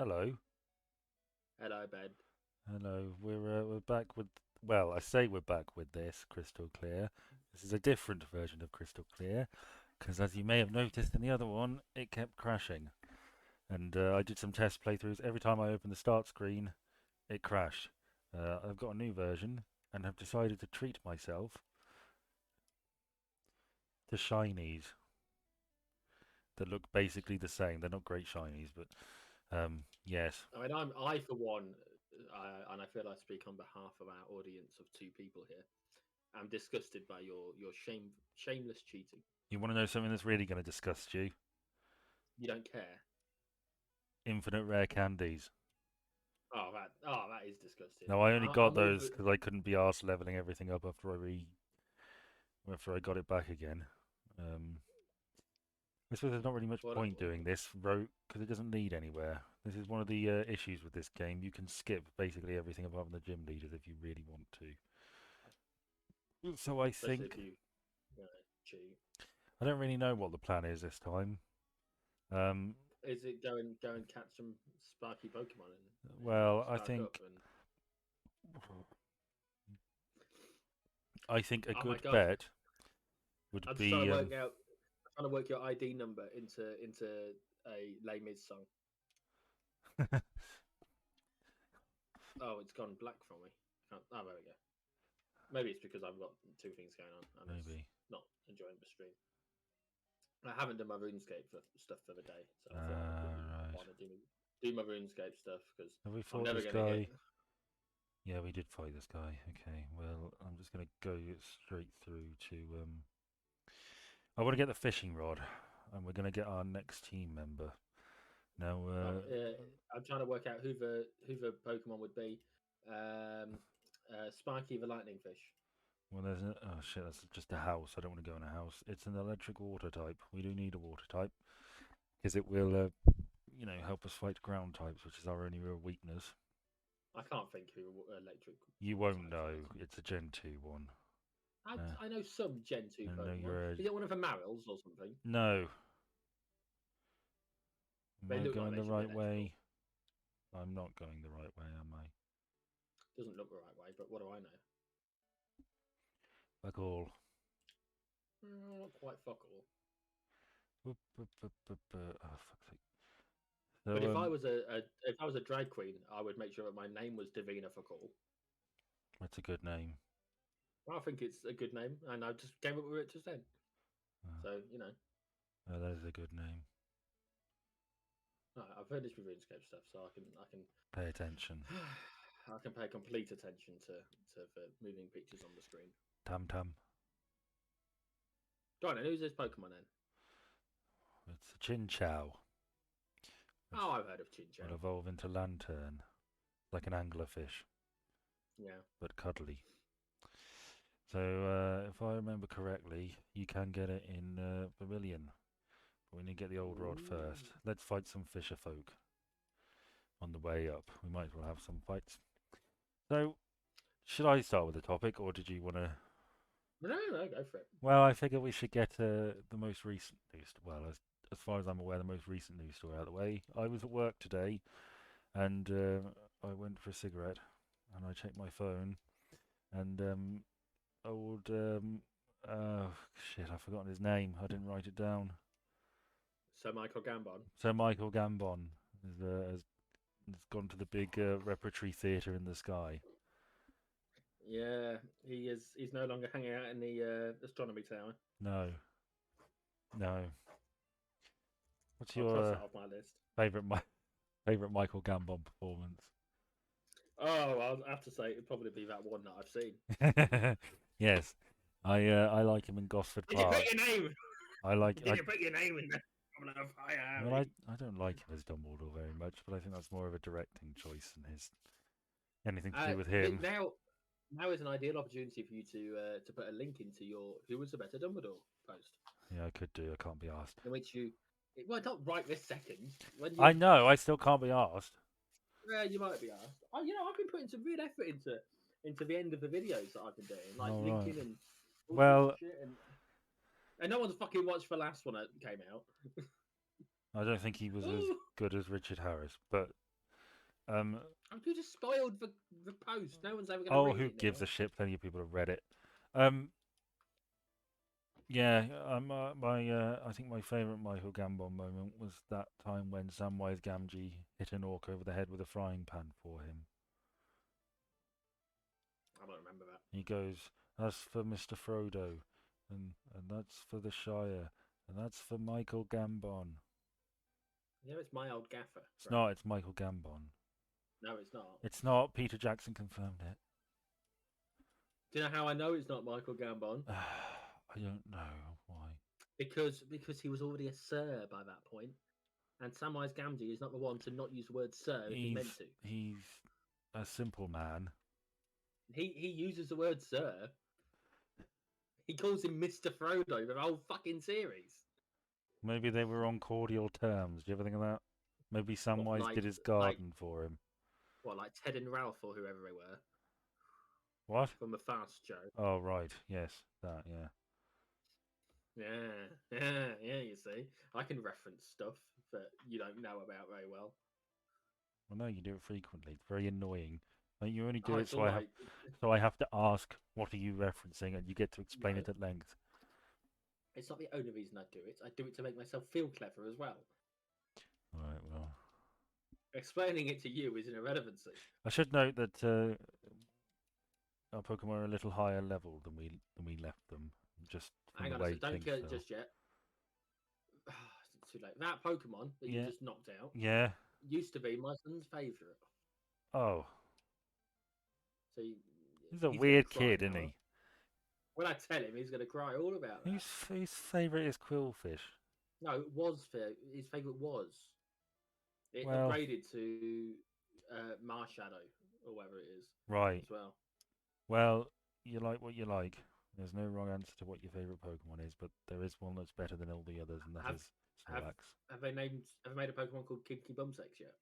Hello, Hello, Ben. hello. We're back with. Well, I say we're back with this Crystal Clear. This is a different version of Crystal Clear because, as you may have noticed in the other one, it kept crashing. And I did some test playthroughs. Every time I opened the start screen, it crashed. I've got a new version and have decided to treat myself to shinies that look basically the same. They're not great shinies, but yes. I mean, I for one, and I feel I speak on behalf of our audience of two people here. I'm disgusted by your shameless cheating. You want to know something that's really going to disgust you? You don't care. Infinite rare candies. Oh, that is disgusting. No, I only got I'm all for those because I couldn't be arsed leveling everything up after I got it back again. Um, I suppose there's not really much what. point doing this route because it doesn't lead anywhere. This is one of the issues with this game. You can skip basically everything apart from the gym leaders if you really want to. So I Especially if think you cheat. I don't really know what the plan is this time. Um, Is it go and catch some sparky Pokemon and well, spark up and I think a oh my good god! bet would I'm just trying to be work out, trying to work your ID number into a Les Mis song. Oh, it's gone black for me. Can't, oh, there we go. Maybe it's because I've got two things going on and it's maybe. not enjoying the stream. I haven't done my RuneScape stuff for the day, so I thought I'd quickly Right. want to do my RuneScape stuff because Have we I'm fought never this gonna get. guy? Yeah, we did fight this guy. Okay, well, I'm just going to go straight through to. I want to get the fishing rod, and we're going to get our next team member. Now, Well, I'm trying to work out who the Pokemon would be. Um, Sparky the Lightning Fish. well, there's a. Oh shit, that's just a house. I don't want to go in a house. It's an electric water type. We do need a water type because it will, help us fight ground types, which is our only real weakness. I can't think who electric You water won't types know. is. It's a Gen 2 one. Uh, I know some Gen 2 I know Pokemon. you're a. Is it one of the Marils or something? No. Am They I look like going they the should be right electrical. way? I'm not going the right way, am I? Doesn't look the right way, but what do I know? Fuck all. Not quite fuck all. Oh, fuck's sake. But So, if I was a drag queen, I would make sure that my name was Davina Fakul. that's a good name. I think it's a good name, and I just came up with it just then. Uh, So you know, that is a good name. I've finished with RuneScape stuff, so I can Pay attention. I can pay complete attention to the moving pictures on the screen. Tam Tam. Go on, then, who's this Pokemon then? It's a Chin Chow, which Oh, I've heard of will Chinchou. evolve into Lantern, like an anglerfish, Yeah. but cuddly. So, if I remember correctly, you can get it in Vermilion. But we need to get the old rod Ooh. first. Let's fight some fisher folk on the way up. We might as well have some fights. So, should I start with the topic, or did you want to? No, go for it. Well, I figure we should get the most recent news. Well, as far as I'm aware, the most recent news story out of the way. I was at work today, and I went for a cigarette, and I checked my phone, and old oh shit, I've forgotten his name. I didn't write it down. So Michael Gambon. So Michael Gambon has gone to the big repertory theatre in the sky. Yeah, he is. He's no longer hanging out in the astronomy tower. No, no. What's I'll cross your that off my list. favorite favorite Michael Gambon performance? Oh, I'll have to say it'd probably be that one that I've seen. Yes, I like him in Gosford Did you put Park. your name? I like Did you put your name in there? I'm gonna fire well, Harry. I don't like him as Dumbledore very much, but I think that's more of a directing choice than his anything to do with him. Now is an ideal opportunity for you to put a link into your Who Was the Better Dumbledore post, Yeah, I could do. I can't be asked. in which you, well, not right this second. When I you've, know. I still can't be asked. yeah, you might be asked. Oh, I've been putting some real effort into the end of the videos that I've been doing, like All right. linking and all sorts of Well, shit, and no one's fucking watched the last one that came out. I don't think he was as Ooh. good as Richard Harris, but Oh, you just spoiled the post. No one's ever going to Oh, read who it gives now. a shit? Plenty of people have read it. Um, yeah, I think my favourite Michael Gambon moment was that time when Samwise Gamgee hit an orc over the head with a frying pan for him. I don't remember that. He goes, "That's for Mr. Frodo, and that's for the Shire, and that's for Michael Gambon." Yeah, it's my old gaffer, It's right? not. It's Michael Gambon. No, it's not. It's not. Peter Jackson confirmed it. Do you know how I know it's not Michael Gambon? I don't know why. Because he was already a sir by that point, and Samwise Gamgee is not the one to not use the word sir if he meant to. He's a simple man. He uses the word sir. He calls him Mr. Frodo the whole fucking series. Maybe they were on cordial terms. Do you ever think of that? Maybe What Samwise did his garden for him. like Ted and Ralph or whoever they were What? from the Fast Show. Oh, right. Yes, that. Yeah. Yeah. You see, I can reference stuff that you don't know about very well. Well, no, you do it frequently. It's very annoying. Like, you only do Oh, it it's all right. so I have to ask, what are you referencing, and you get to explain No, it at length. it's not the only reason I do it. I do it to make myself feel clever as well. Right. Well, Explaining it to you is an irrelevancy. I should note that our Pokemon are a little higher level than we left them, just from Hang the on a way sec. Don't things kill it fell. just yet. It's too late. That Pokemon that you Yeah. just knocked out Yeah. used to be my son's favourite. Oh, So he's a he's going to weird cry kid, isn't now. he? When I tell him, he's going to cry all about that. Whose favourite is Quillfish? No, it was his favourite was. It Well, upgraded to Marshadow or whatever it is right. as well. Well, you like what you like. There's no wrong answer to what your favourite Pokemon is, but there is one that's better than all the others, and that Have is have Snorlax. have they made a Pokemon called Kinky Bumsex yet?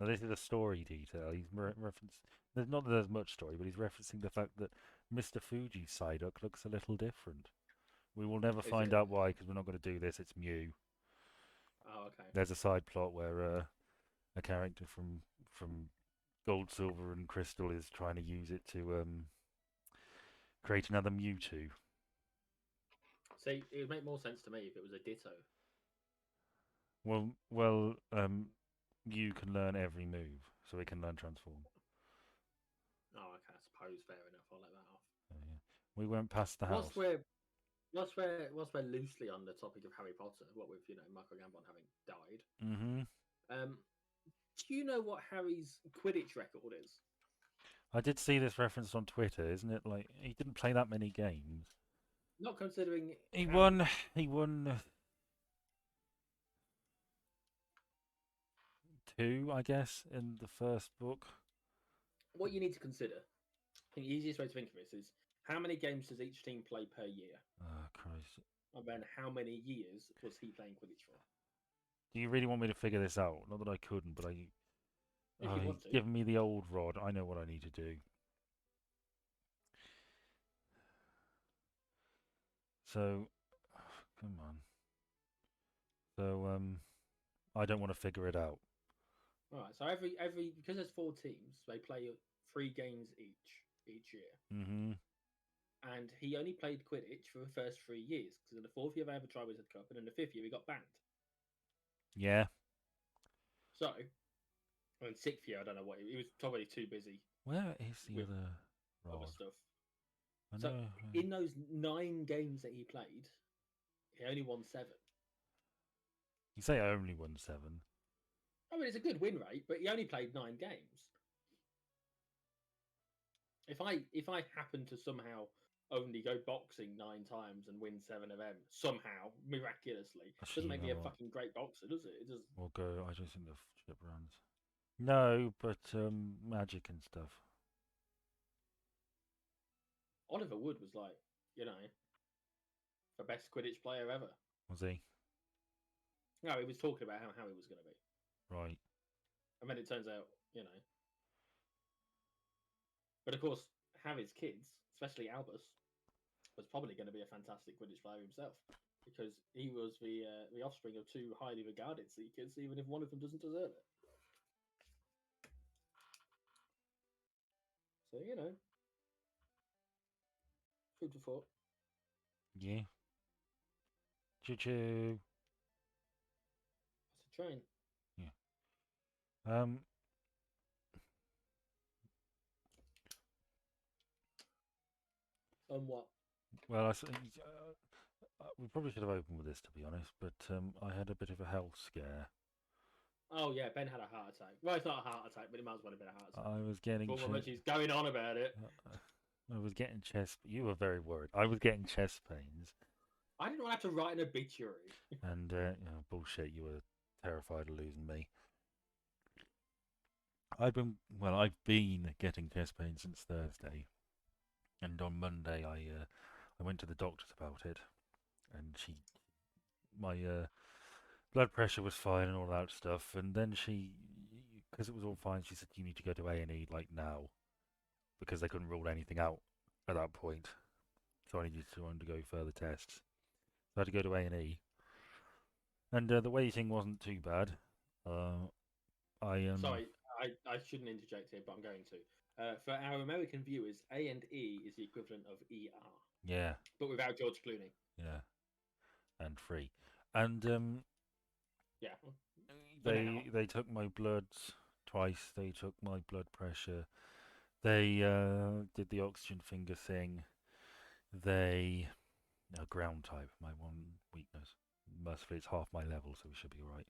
Now, this is a story detail. He's referenced. There's not that there's much story, but he's referencing the fact that Mr. Fuji's Psyduck looks a little different. We will never Is find it? out why, because we're not going to do this. It's Mew. Oh, okay. There's a side plot where a character from Gold, Silver, and Crystal is trying to use it to create another Mewtwo. See, it would make more sense to me if it was a Ditto. Well, you can learn every move, so it can learn Transform. Oh, okay. I suppose fair enough. I'll let that off. Yeah. We went past the Whilst house. we're whilst we're loosely on the topic of Harry Potter, what with Michael Gambon having died, Hmm. um, do you know what Harry's Quidditch record is? I did see this referenced on Twitter, isn't it? Like, he didn't play that many games. Not considering He how won. He won two, I guess, in the first book. what you need to consider. I think the easiest way to think of this is how many games does each team play per year, Oh, Christ. and then how many years was he playing Quidditch for? Do you really want me to figure this out? Not that I couldn't, but If oh, you he's want to, given me the old rod. I know what I need to do. So, come on. So, I don't want to figure it out. all right. So every because there's four teams, they play 3 games each year. Hmm. And he only played Quidditch for the first 3 years because in the fourth year they had the Triwizard Cup, and in the fifth year he got banned. Yeah. So, in sixth year, I don't know what he was probably too busy Where is the with other other rod? stuff. I So, know. in those 9 games that he played, he only won 7. You say I only won seven. I mean, it's a good win rate, but he only played 9 games. If I happen to somehow only go boxing 9 times and win 7 of them somehow miraculously, Actually, doesn't you make know me a what? fucking great boxer, does it? It does. We'll go. I just think the ship runs. No, but magic and stuff. Oliver Wood was like, the best Quidditch player ever. Was he? No, he was talking about how he was going to be, Right. and then it turns out. But of course, Harry's kids, especially Albus, was probably going to be a fantastic Quidditch player himself. because he was the offspring of two highly regarded seekers, even if one of them doesn't deserve it. So food for thought. Yeah. Choo choo. That's a train. Yeah. Um. What? Well, we probably should have opened with this, to be honest. But I had a bit of a health scare. Oh yeah, Ben had a heart attack. Well, it's not a heart attack, but it might as well have been a heart attack. I was getting For how much he's going on about it. I was getting chest. You were very worried. I was getting chest pains, I didn't want to have to write an obituary. and bullshit. You were terrified of losing me. I've been getting chest pains since Thursday, and on Monday I went to the doctors about it, and my blood pressure was fine and all that stuff, and then because it was all fine, she said you need to go to A&E like now, because they couldn't rule anything out at that point, so I needed to undergo further tests. So I had to go to A&E, and the waiting wasn't too bad. I Sorry, I shouldn't interject here, but I'm going to. For our American viewers, A&E is the equivalent of ER, yeah, but without George Clooney. yeah, and free, and Yeah, for now. they took my bloods twice. They took my blood pressure. They did the oxygen finger thing. They ground type, my one weakness. Mercifully, it's half my level, so we should be all right.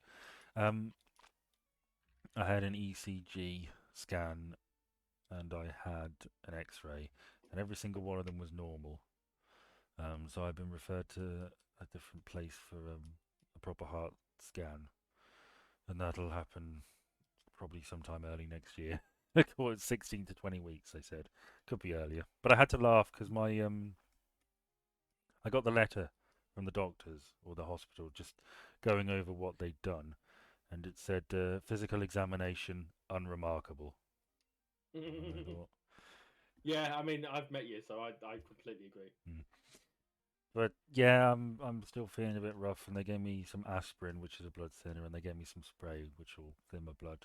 I had an ECG scan and I had an X-ray, and every single one of them was normal. So I've been referred to a different place for a proper heart scan, and that'll happen probably sometime early next year. Or it's 16 to 20 weeks, they said. Could be earlier. But I had to laugh because I got the letter from the doctors or the hospital just going over what they'd done, and it said physical examination unremarkable. And I thought, Yeah, I mean, I've met you, so I completely agree. hmm. But yeah, I'm still feeling a bit rough, and they gave me some aspirin, which is a blood thinner, and they gave me some spray, which will thin my blood.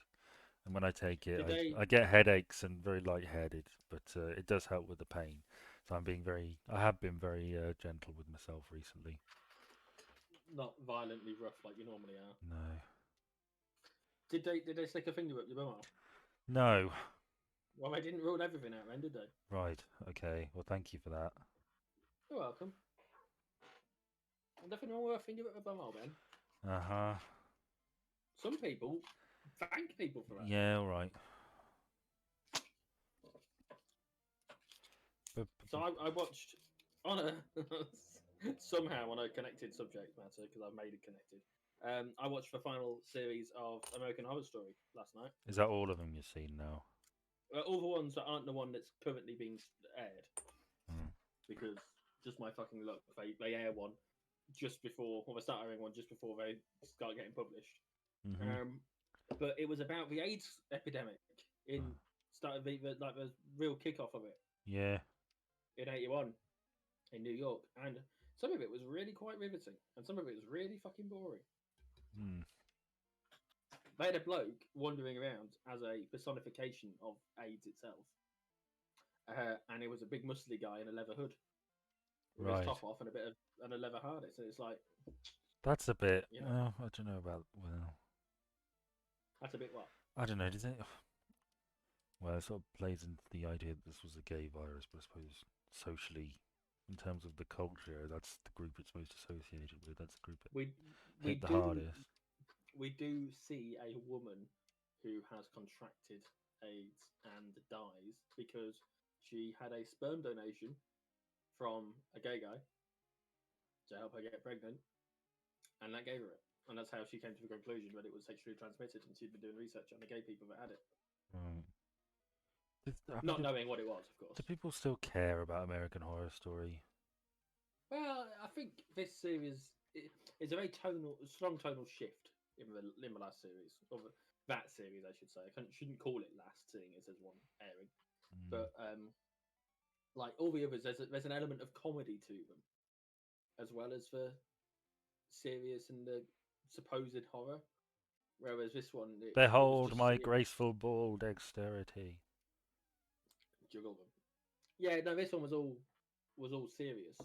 And when I take it, Did they I get headaches and very lightheaded, but it does help with the pain. So I have been very gentle with myself recently. not violently rough like you normally are? No, Did they stick a finger up your bum? no, Well, they didn't rule everything out, then, did they? right, okay. Well, thank you for that. You're welcome. Nothing wrong with a finger up the bum, Ben. Uh huh. Some people thank people for that. Yeah, all right. So I watched on a somehow on a connected subject matter because I've made it connected. I watched the final series of American Horror Story last night. Is that all of them you've seen now? All the ones that aren't the one that's currently being aired, Mm. because just my fucking luck, they air one just before, or they start airing one just before they start getting published. Mhm. But it was about the AIDS epidemic in started the real kickoff of it Yeah. in '81 in New York, and some of it was really quite riveting, and some of it was really fucking boring. Mm. They had a bloke wandering around as a personification of AIDS itself, and it was a big muscly guy in a leather hood with his Right. top off and a leather harness, and it's like, That's a bit. you know, Well, I don't know about. Well, that's a bit what. I don't know. Does it? Well, it sort of plays into the idea that this was a gay virus, but I suppose socially, in terms of the culture, that's the group it's most associated with. That's the group it We we hit the do hardest. we do see a woman who has contracted AIDS and dies because she had a sperm donation from a gay guy to help her get pregnant, and that gave her it. And that's how she came to the conclusion that it was sexually transmitted, and she'd been doing research on the gay people that had it, Right. I mean, not knowing what it was, of do course. people still care about American Horror Story? Well, I think this series is a very strong tonal shift in the last series, or that series, I should say. Shouldn't call it last, seeing as there's one airing, Mm. but like all the others, there's an element of comedy to them, as well as the serious and the supposed horror. Whereas this one, it was Behold just my serious. graceful ball dexterity. Juggle them. Yeah, no, this one was all serious.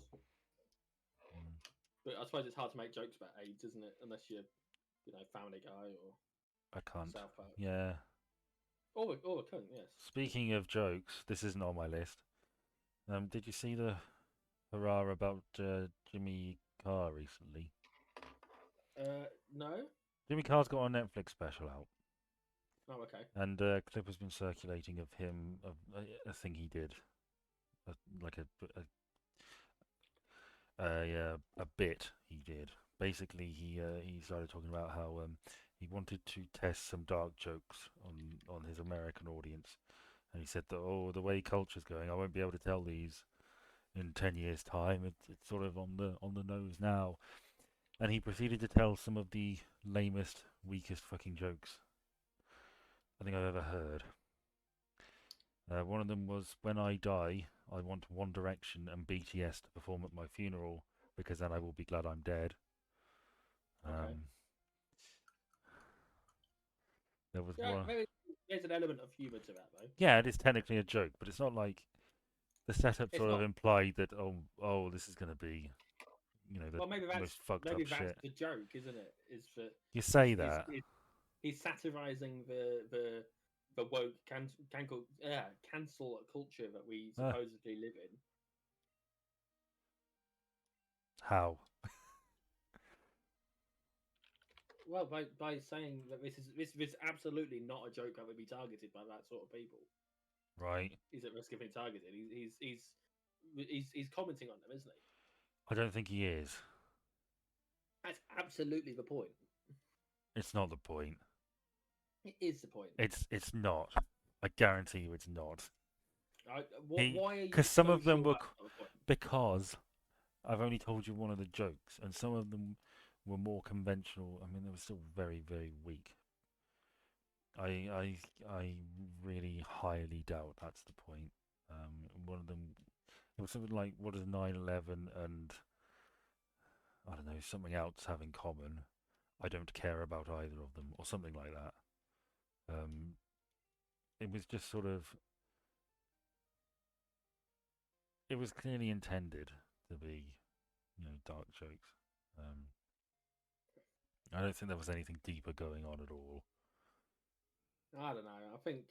Mm, But I suppose it's hard to make jokes about AIDS, isn't it? Unless you're, Family Guy or I can't. South Park. Yeah. Or a cunt, yes. Speaking of jokes, this isn't on my list. Did you see the hurrah about Jimmy Carr recently? No? Jimmy Carr's got a Netflix special out, Oh, okay. and a clip has been circulating of him, of a thing he did, like a bit he did. Basically, he started talking about how he wanted to test some dark jokes on his American audience, and he said that the way culture's going, I won't be able to tell these in 10 years' time. It's sort of on the nose now, and he proceeded to tell some of the lamest, weakest fucking jokes I think I've ever heard. One of them was, when I die, I want One Direction and BTS to perform at my funeral because then I will be glad I'm dead. Okay. There was Yeah, one. maybe there's an element of humour to that, though. Yeah, it is technically a joke, but it's not like the setup It's sort of not. implied that this is going to be the Well, most fucked up maybe that's shit. the joke, isn't it? Is that You say that. he's satirising the woke cancel culture that we Uh, supposedly live in. how? Well, by saying that this absolutely not a joke that would be targeted by that sort of people. Right. He's at risk of being targeted. He's commenting on them, isn't he? I don't think he is. That's absolutely the point. It's not the point. It is the point. It's not. I guarantee you, it's not. Why are you Because some so of them sure were that's not the point? because I've only told you one of the jokes, and some of them were more conventional. I mean, they were still very, very weak. I really highly doubt that's the point. One of them, it was something like, "What does 9/11 and I don't know something else have in common? I don't care about either of them," or something like that. Um, it was just sort of, it was clearly intended to be, dark jokes. Um, I don't think there was anything deeper going on at all. I don't know. I think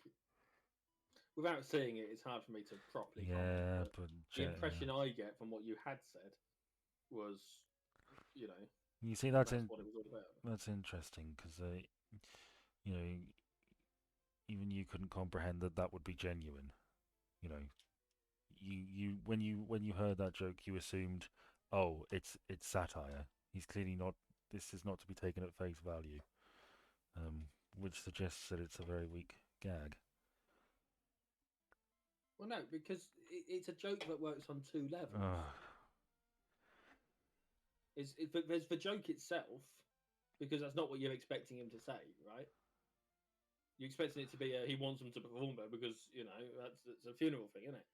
without seeing it, it's hard for me to properly comment. Yeah, But but the impression I get from what you had said was, you know, you see, that's what it was all about. that's interesting because you know, even you couldn't comprehend that that would be genuine. You know, when you heard that joke, you assumed, oh, it's satire. He's clearly not. This is not to be taken at face value, which suggests that it's a very weak gag. Well, no, because it's a joke that works on two levels. There's the joke itself, because that's not what you're expecting him to say, right? You're expecting it to be he wants them to perform there because that's a funeral thing, isn't it?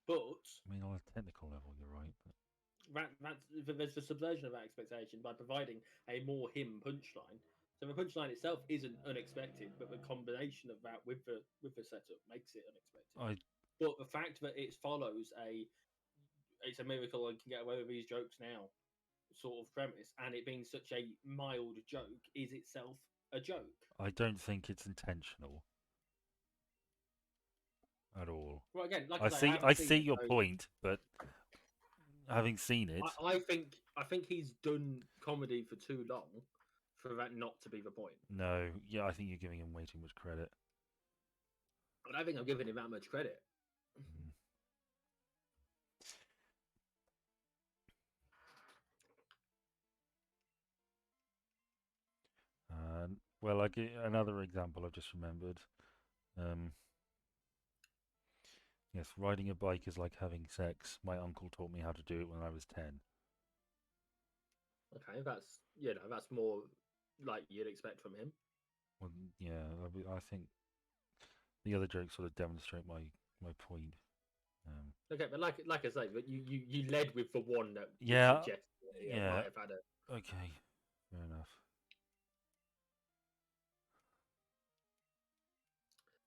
But I mean, on a technical level, you're right, but there's the subversion of that expectation by providing a more him punchline. So the punchline itself isn't unexpected, but the combination of that with the setup makes it unexpected. I But the fact that it follows it's a miracle I can get away with these jokes now sort of premise, and it being such a mild joke is itself a joke. I don't think it's intentional at all. Well, again, like I I say, I see haven't I seen see it, your so point, but having seen it, I think he's done comedy for too long for that not to be the point. no, yeah, I think you're giving him way too much credit. I don't think I'm giving him that much credit. Mm. Well, another example I've just remembered. Um, yes, riding a bike is like having sex. My uncle taught me how to do it when I was 10. Okay, that's more like you'd expect from him. Well, yeah, I think the other jokes sort of demonstrate my point. Okay, but like I say, but you led with the one that would Yeah, suggest that he yeah, might have had a. okay. Fair enough.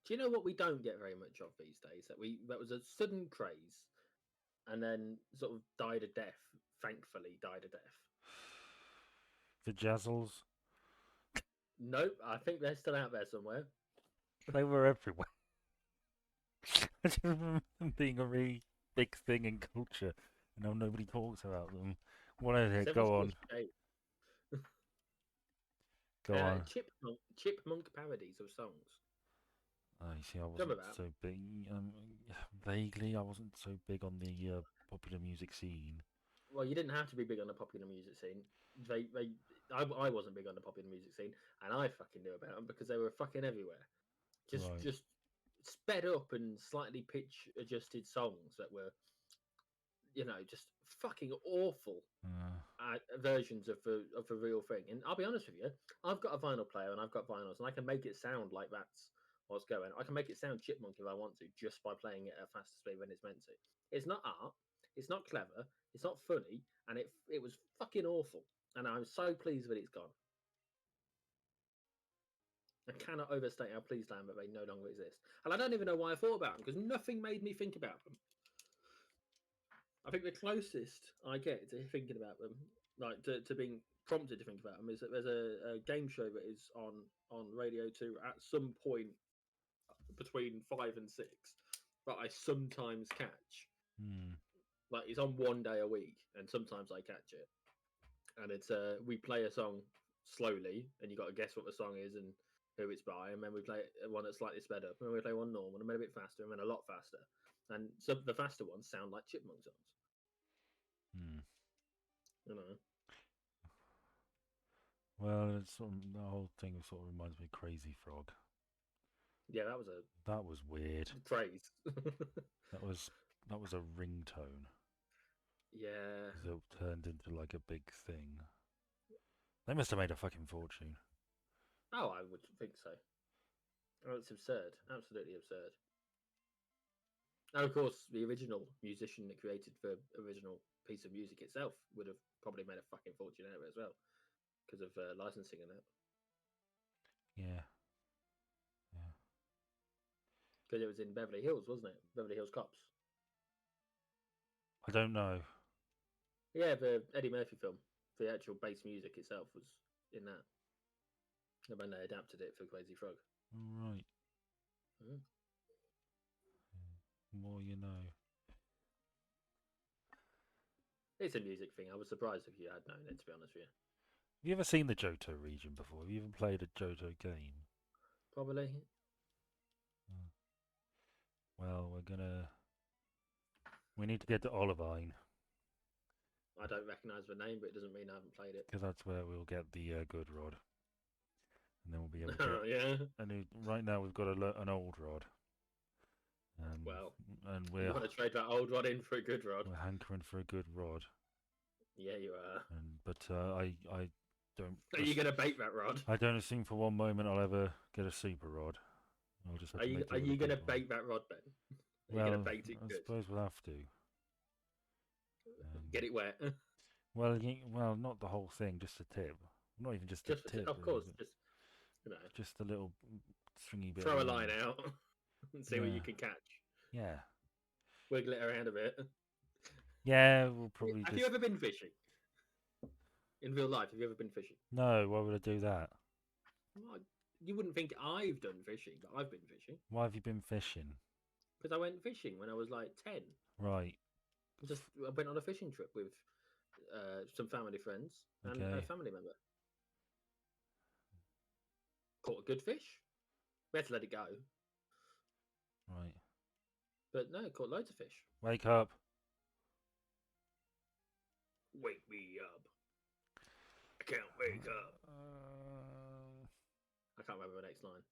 Do you know what we don't get very much of these days? That was a sudden craze, and then sort of died a death. Thankfully, died a death. The Jazzles, Nope, I think they're still out there somewhere. they were everywhere. I just remember them being a really big thing in culture, and now nobody talks about them. What is it? Everyone's Go still on. shade. Go on. Chipmunk parodies of songs. You see, I Some wasn't of that. so big. Vaguely, I wasn't so big on the popular music scene. Well, you didn't have to be big on the popular music scene. I wasn't big on the popular music scene, and I fucking knew about them because they were fucking everywhere. Right. Just sped up and slightly pitch adjusted songs that were, just fucking awful versions of the real thing. And I'll be honest with you, I've got a vinyl player and I've got vinyls, and I can make it sound like that's what's going. I can make it sound chipmunk if I want to, just by playing it at a faster speed when it's meant to. It's not art. It's not clever. It's not funny, and it was fucking awful. And I'm so pleased that it's gone. I cannot overstate how pleased I am that they no longer exist. And I don't even know why I thought about them, because nothing made me think about them. I think the closest I get to thinking about them, like to being prompted to think about them, is that there's a game show that is on Radio 2 at some point between 5 and 6 that I sometimes catch. Hmm. Like it's on one day a week, and sometimes I catch it. And it's we play a song slowly, and you got to guess what the song is and who it's by, and then we play one that's slightly sped up, and then we play one normal, and then a bit faster, and then a lot faster. And some the faster ones sound like chipmunk songs. Hmm. You know. Well, it's the whole thing sort of reminds me of Crazy Frog. Yeah, that was a That was weird. phrase. That was a ringtone Yeah. that turned into like a big thing. They must have made a fucking fortune. Oh, I would think so. Oh, it's absurd. Absolutely absurd. And of course, the original musician that created the original piece of music itself would have probably made a fucking fortune out of it as well because of licensing and that. Yeah. Yeah. Because it was in Beverly Hills, wasn't it? Beverly Hills Cops. I don't know. Yeah, the Eddie Murphy film. The actual bass music itself was in that. And then they adapted it for Crazy Frog. Right. Mm. More you know. It's a music thing. I was surprised if you had known it, to be honest with you. Have you ever seen the Johto region before? Have you ever played a Johto game? Probably. Well, we need to get to Olivine. I don't recognise the name, but it doesn't mean I haven't played it. Because that's where we'll get the good rod. And then we'll be able to Oh, get yeah. a new... Right now we've got an old rod. Well, and you want to trade that old rod in for a good rod? we're hankering for a good rod. Yeah, you are. But I don't... Are you going to bake that rod? I don't assume for one moment I'll ever get a super rod. I'll just have Are to you make do are with you a going to good one. bake that rod, Ben? Are Well, you going to bake it I good? suppose we'll have to. Get it wet. Well, not the whole thing, just a tip. Not even just Just a tip. of course, just just a little stringy bit. throw of a line out and see what you can catch. Yeah. Wiggle it around a bit. Yeah, we'll probably Have you ever been fishing? In real life, have you ever been fishing? No, why would I do that? Well, you wouldn't think I've done fishing, but I've been fishing. Why have you been fishing? Because I went fishing when I was like 10. Right. I went on a fishing trip with some family friends and a family member. Caught a good fish. We had to let it go. Right. But no, caught loads of fish. Wake up. Wake me up. I can't wake up. I can't remember the next line.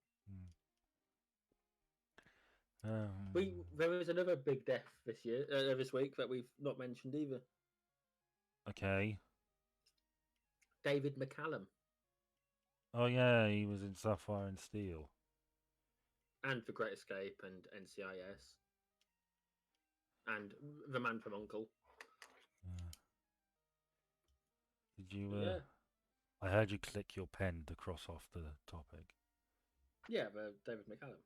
There was another big death this week that we've not mentioned either. Okay. David McCallum. Oh yeah, he was in Sapphire and Steel. And The Great Escape and NCIS. And The Man from U.N.C.L.E. Did you? Yeah. I heard you click your pen to cross off the topic. Yeah, but David McCallum.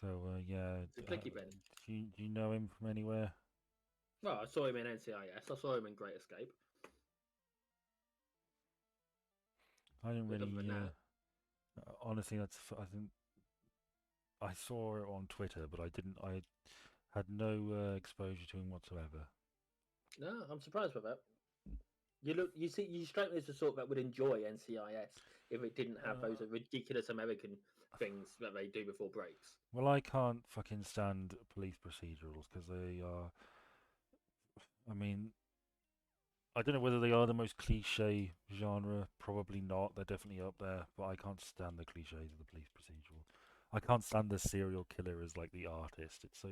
So yeah, It's a clicky pen. do you know him from anywhere? Well, I saw him in NCIS. I saw him in Great Escape. I didn't But other really. than that, Honestly, I think I saw it on Twitter, but I didn't. I had no exposure to him whatsoever. no, I'm surprised by that. You strike me as the sort that would enjoy NCIS if it didn't have those Uh, ridiculous American things that they do before breaks. well, I can't fucking stand police procedurals because they are. I mean, I don't know whether they are the most cliche genre. Probably not. They're definitely up there, but I can't stand the cliches of the police procedural. I can't stand the serial killer as like the artist. It's so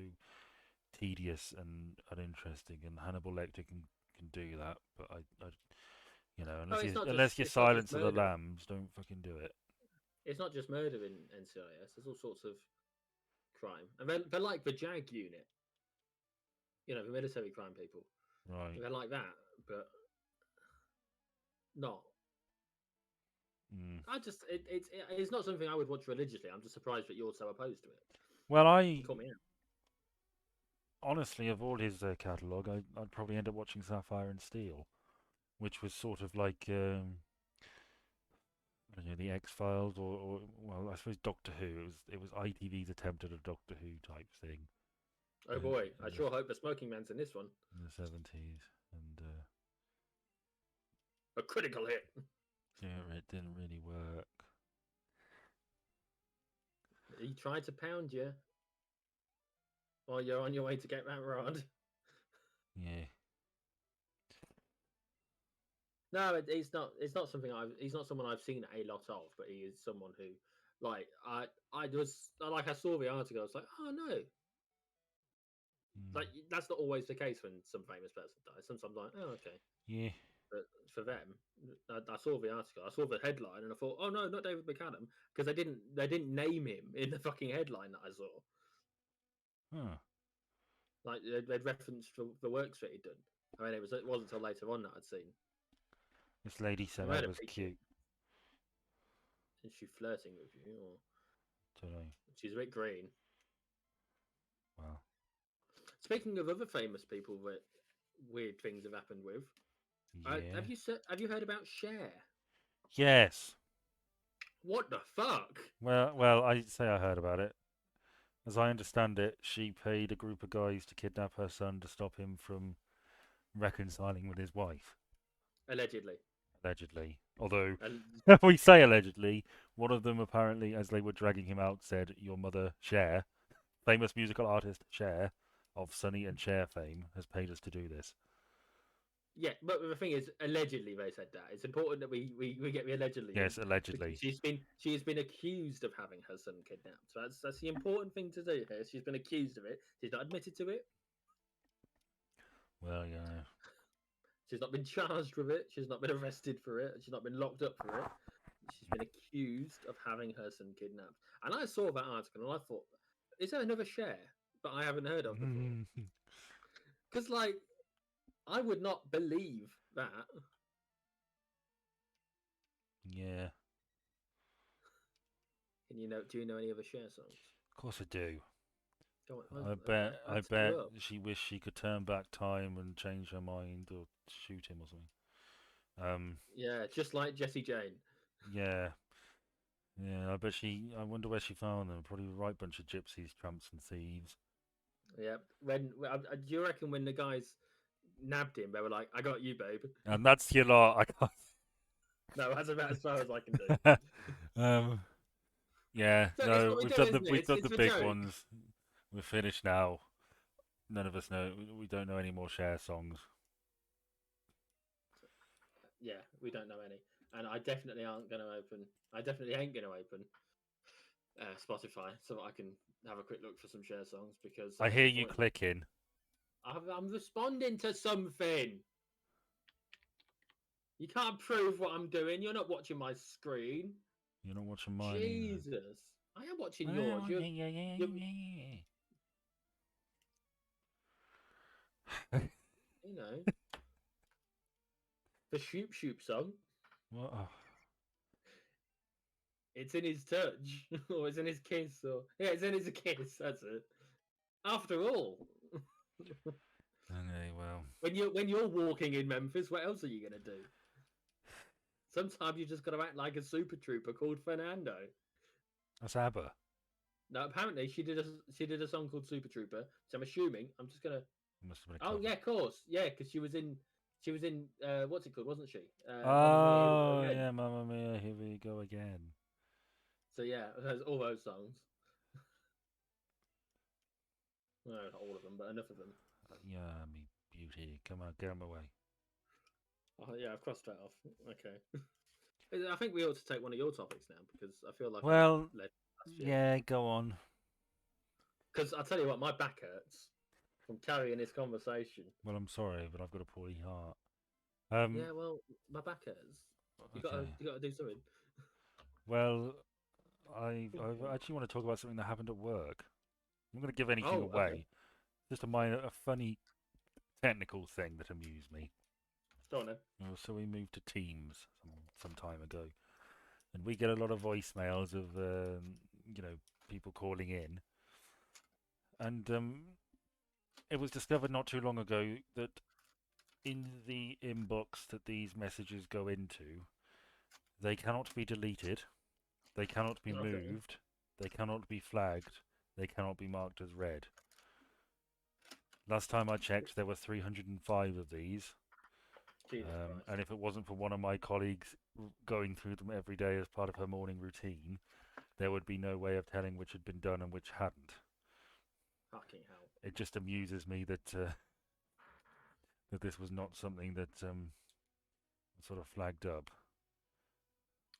tedious and uninteresting, and Hannibal Lecter can do that, but I you know, Oh, unless you're it's not just Silence of the murder. Lambs, don't fucking do it. It's not just murder in NCIS. There's all sorts of crime, and they're like the JAG unit. You know, the military crime people. Right. They're like that, but not. Mm. It's not something I would watch religiously. I'm just surprised that you're so opposed to it. Well, You call me out. honestly, of all his catalogue, I'd probably end up watching Sapphire and Steel, which was sort of like I don't know, the X Files, or well, I suppose Doctor Who. It was ITV's attempt at a Doctor Who type thing Oh in, boy, in I the sure hope the smoking man's in this one. in the 70s, and A critical hit. yeah, it didn't really work. He tried to pound you while you're on your way to get that rod. Yeah. No, it's not. It's not something I've. He's not someone I've seen a lot of, but he is someone who, like, I saw the article. I was like, oh no, Mm. like that's not always the case when some famous person dies. Sometimes I'm like, oh okay, Yeah. but for them, I saw the article. I saw the headline, and I thought, oh no, not David McAdam, because they didn't name him in the fucking headline that I saw. Huh. Like they'd referenced the works that he'd done. I mean, it wasn't until later on that I'd seen. This lady said I've I heard a was picture. cute. Is she flirting with you, or Don't know. she's a bit green? Well. Speaking of other famous people that weird things have happened with, Yeah. have you heard about Cher? Yes. What the fuck? Well, I say I heard about it. As I understand it, she paid a group of guys to kidnap her son to stop him from reconciling with his wife, Allegedly. allegedly. Although, And we say allegedly, one of them apparently, as they were dragging him out, said, "Your mother, Cher, famous musical artist Cher, of Sonny and Cher fame, has paid us to do this." yeah, but the thing is, allegedly they said that. It's important that we get the allegedly in Yes, because allegedly. she has been accused of having her son kidnapped. So that's the important thing to do here. She's been accused of it. She's not admitted to it. Well, yeah. She's not been charged with it. She's not been arrested for it. She's not been locked up for it. She's been accused of having her son kidnapped. And I saw that article and I thought, is there another Cher that I haven't heard of before? Because, like, I would not believe that. Yeah, And do you know any other Cher songs? of course I do. Go on, I I'll set you bet up. she wished she could turn back time and change her mind or shoot him or something. Yeah, just like Jessie Jane. Yeah, yeah. I bet she. I wonder where she found them. Probably the right bunch of gypsies, tramps, and thieves. Yeah. Do you reckon when the guys nabbed him, they were like, "I got you, babe." And that's your lot. I can't. No, that's about as far as I can do. um. Yeah. So it's No, what we do, isn't it? we've done the It's a big joke. ones. We're finished now. None of us know. We don't know any more Cher songs. Yeah, we don't know any, and I definitely aren't going to open. I definitely ain't going to open Spotify so that I can have a quick look for some Cher songs because I that's hear you pointless. clicking. I'm responding to something. You can't prove what I'm doing. You're not watching my screen. You're not watching mine either. Jesus, I am watching yours. Oh, You're yeah. you know, the Shoop Shoop song. What? Oh. It's in his touch, or it's in his kiss, or yeah, it's in his kiss. That's it. After all, Okay, well, when you're walking in Memphis, what else are you gonna do? Sometimes you just got to act like a super trooper called Fernando. that's ABBA. Now, apparently, she did a song called Super Trooper. So I'm assuming I'm just gonna. Must have been a Oh cover. yeah, of course, yeah, because she was in what's it called, wasn't she? Mamma Mia, Here We Go Oh, Again. yeah, Mamma Mia, here we go again. So yeah, there's all those songs. Well, not all of them, but enough of them. Yeah, me beauty. Come on, get him away. Oh yeah, I've crossed that off. Okay. I think we ought to take one of your topics now because I feel like I've Well, led last year. yeah, go on. Because I tell you what, my back hurts from carrying this conversation. Well, I'm sorry, but I've got a poorly heart. Yeah, well, my back hurts. You gotta, Okay. you gotta do something. Well, I actually want to talk about something that happened at work. I'm not going to give anything Oh, okay. away. Just a funny technical thing that amused me. Go on then. So we moved to Teams some time ago, and we get a lot of voicemails of people calling in, and it was discovered not too long ago that in the inbox that these messages go into, they cannot be deleted, they cannot be Okay. moved, they cannot be flagged, they cannot be marked as read. Last time I checked, there were 305 of these. Jesus Christ. And if it wasn't for one of my colleagues going through them every day as part of her morning routine, there would be no way of telling which had been done and which hadn't. Fucking hell. It just amuses me that that this was not something that sort of flagged up.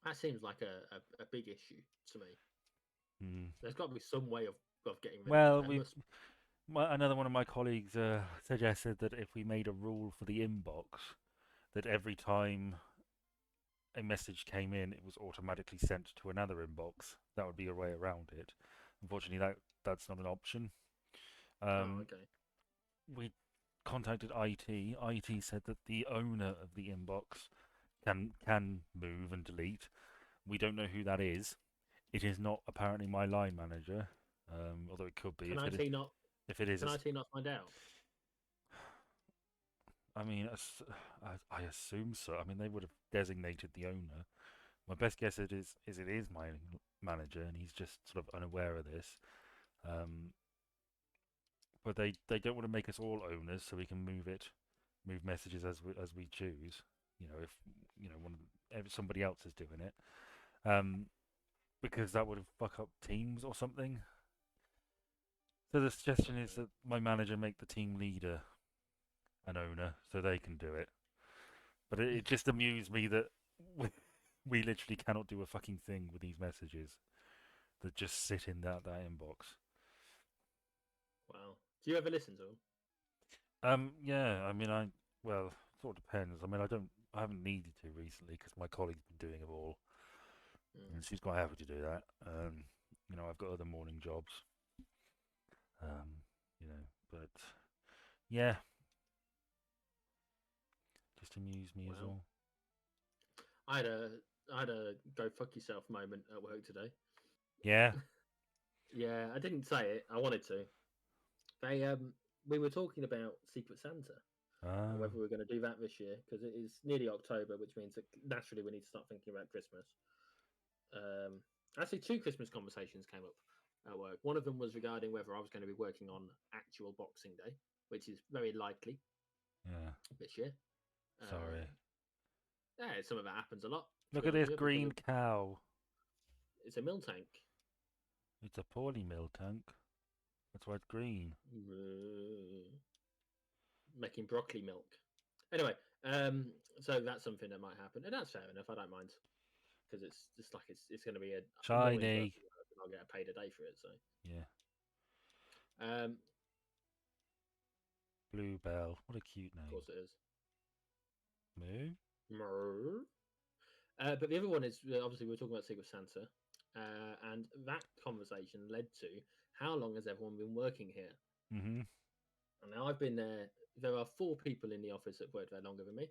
That seems like a big issue to me. Mm. There's got to be some way of getting rid of it. Well, There must. another one of my colleagues suggested that if we made a rule for the inbox, that every time a message came in, it was automatically sent to another inbox. That would be a way around it. Unfortunately, that's not an option. Oh, Um, okay. we contacted IT. IT said that the owner of the inbox can move and delete. We don't know who that is. It is not apparently my line manager, although it could be. Can If it is, IT not? if it is, Can IT not find out? I mean, I assume so. I mean, they would have designated the owner. My best guess it is my manager, and he's just sort of unaware of this. Um, but they don't want to make us all owners, so we can move messages as we choose. If if somebody else is doing it, because that would fuck up teams or something. So the suggestion is that my manager make the team leader an owner, so they can do it. But it just amused me that we literally cannot do a fucking thing with these messages that just sit in that inbox. Wow. Do you ever listen to them? Yeah, I mean, well, it sort of depends. I mean, I haven't needed to recently because my colleague's been doing it all, Mm. and she's quite happy to do that. I've got other morning jobs, but yeah, just amuse me as Wow. well. I had a go fuck yourself moment at work today. Yeah. Yeah, I didn't say it. I wanted to. They we were talking about Secret Santa and Ah. whether we're going to do that this year because it is nearly October, which means that naturally we need to start thinking about Christmas. Actually, two Christmas conversations came up at work. One of them was regarding whether I was going to be working on actual Boxing Day, which is very likely Yeah. this year. Sorry. Yeah, some of that happens a lot. To Look be at honest this with you, because green cow. it's a mill tank. It's a poorly milled tank. That's why it's green. Making broccoli milk. Anyway, so that's something that might happen, and that's fair enough. I don't mind because it's just like it's going to be a morning's worth Shiny. of work, and I'll get paid a day for it. So, Yeah. um, Bluebell. What a cute of name. course it is. Moo? But the other one is obviously we're talking about Secret Santa, and that conversation led to how long has everyone been working here? Mm-hmm. And now I've been there. There are four people in the office that worked there longer than me.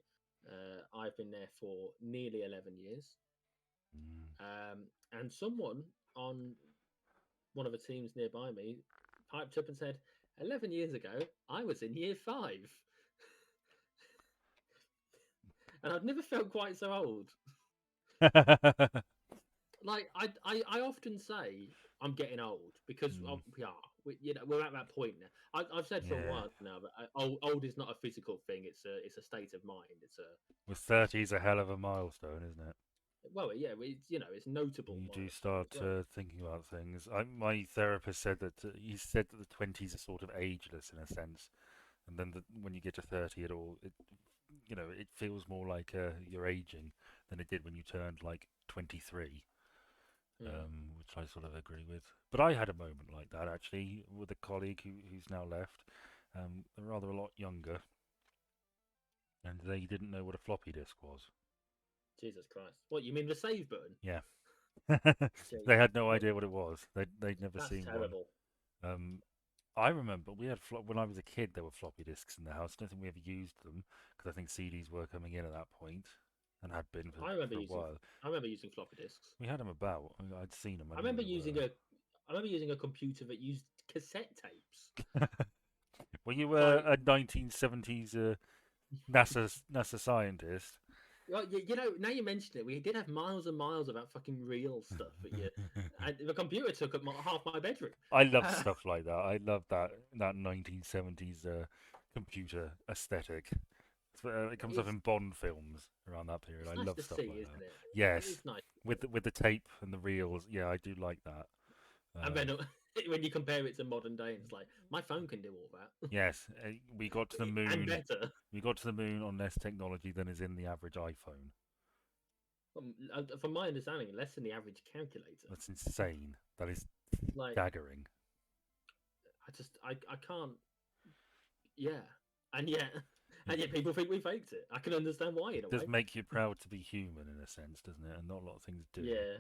I've been there for nearly 11 years. Mm. And someone on one of the teams nearby me piped up and said, 11 years ago, I was in year five. And I've never felt quite so old. Like, I often say I'm getting old because Mm. we are. We're at that point now. I've said for a Yeah. while now that old is not a physical thing. It's a state of mind. It's a Well, 30 is a hell of a milestone, isn't it? well, yeah. It's it's notable You do milestone as start well. thinking about things. My therapist said that he said that the 20s are sort of ageless in a sense, and then when you get to 30, it feels more like you're aging than it did when you turned like 23, Hmm. which I sort of agree with. But I had a moment like that actually with a colleague who's now left. They're rather a lot younger, and they didn't know what a floppy disk was. Jesus Christ! What you mean the save button? Yeah, they Jesus had no Christ! idea what it was. They'd never That's seen one. terrible. Um, I remember we had when I was a kid. There were floppy disks in the house. I don't think we ever used them because I think CDs were coming in at that point and had been I remember for a using while. I remember using floppy disks. We had them about. I'd seen them. I I knew what remember they using were. a I remember using a computer that used cassette tapes. Were you Like, a 1970s NASA scientist? well, now you mention it, we did have miles and miles of that fucking real stuff. And the computer took up half my bedroom. I love Uh, stuff like that. I love that 1970s computer aesthetic. It comes up it's in Bond films around that period. I it's nice love to stuff see, like isn't that. it? Yes, It's nice to with see. the tape and the reels. Yeah, I do like that. And then Um, when you compare it to modern day, it's like my phone can do all that yes, we got to the and moon. better. We got to the moon on less technology than is in the average iPhone. From my understanding, less than the average calculator. That's insane. That is Like, staggering. I can't. Yeah, and yet It, and yet people think we faked it. I can understand why it in a does way. make you proud to be human in a sense, doesn't it? And not a lot of things do. Yeah,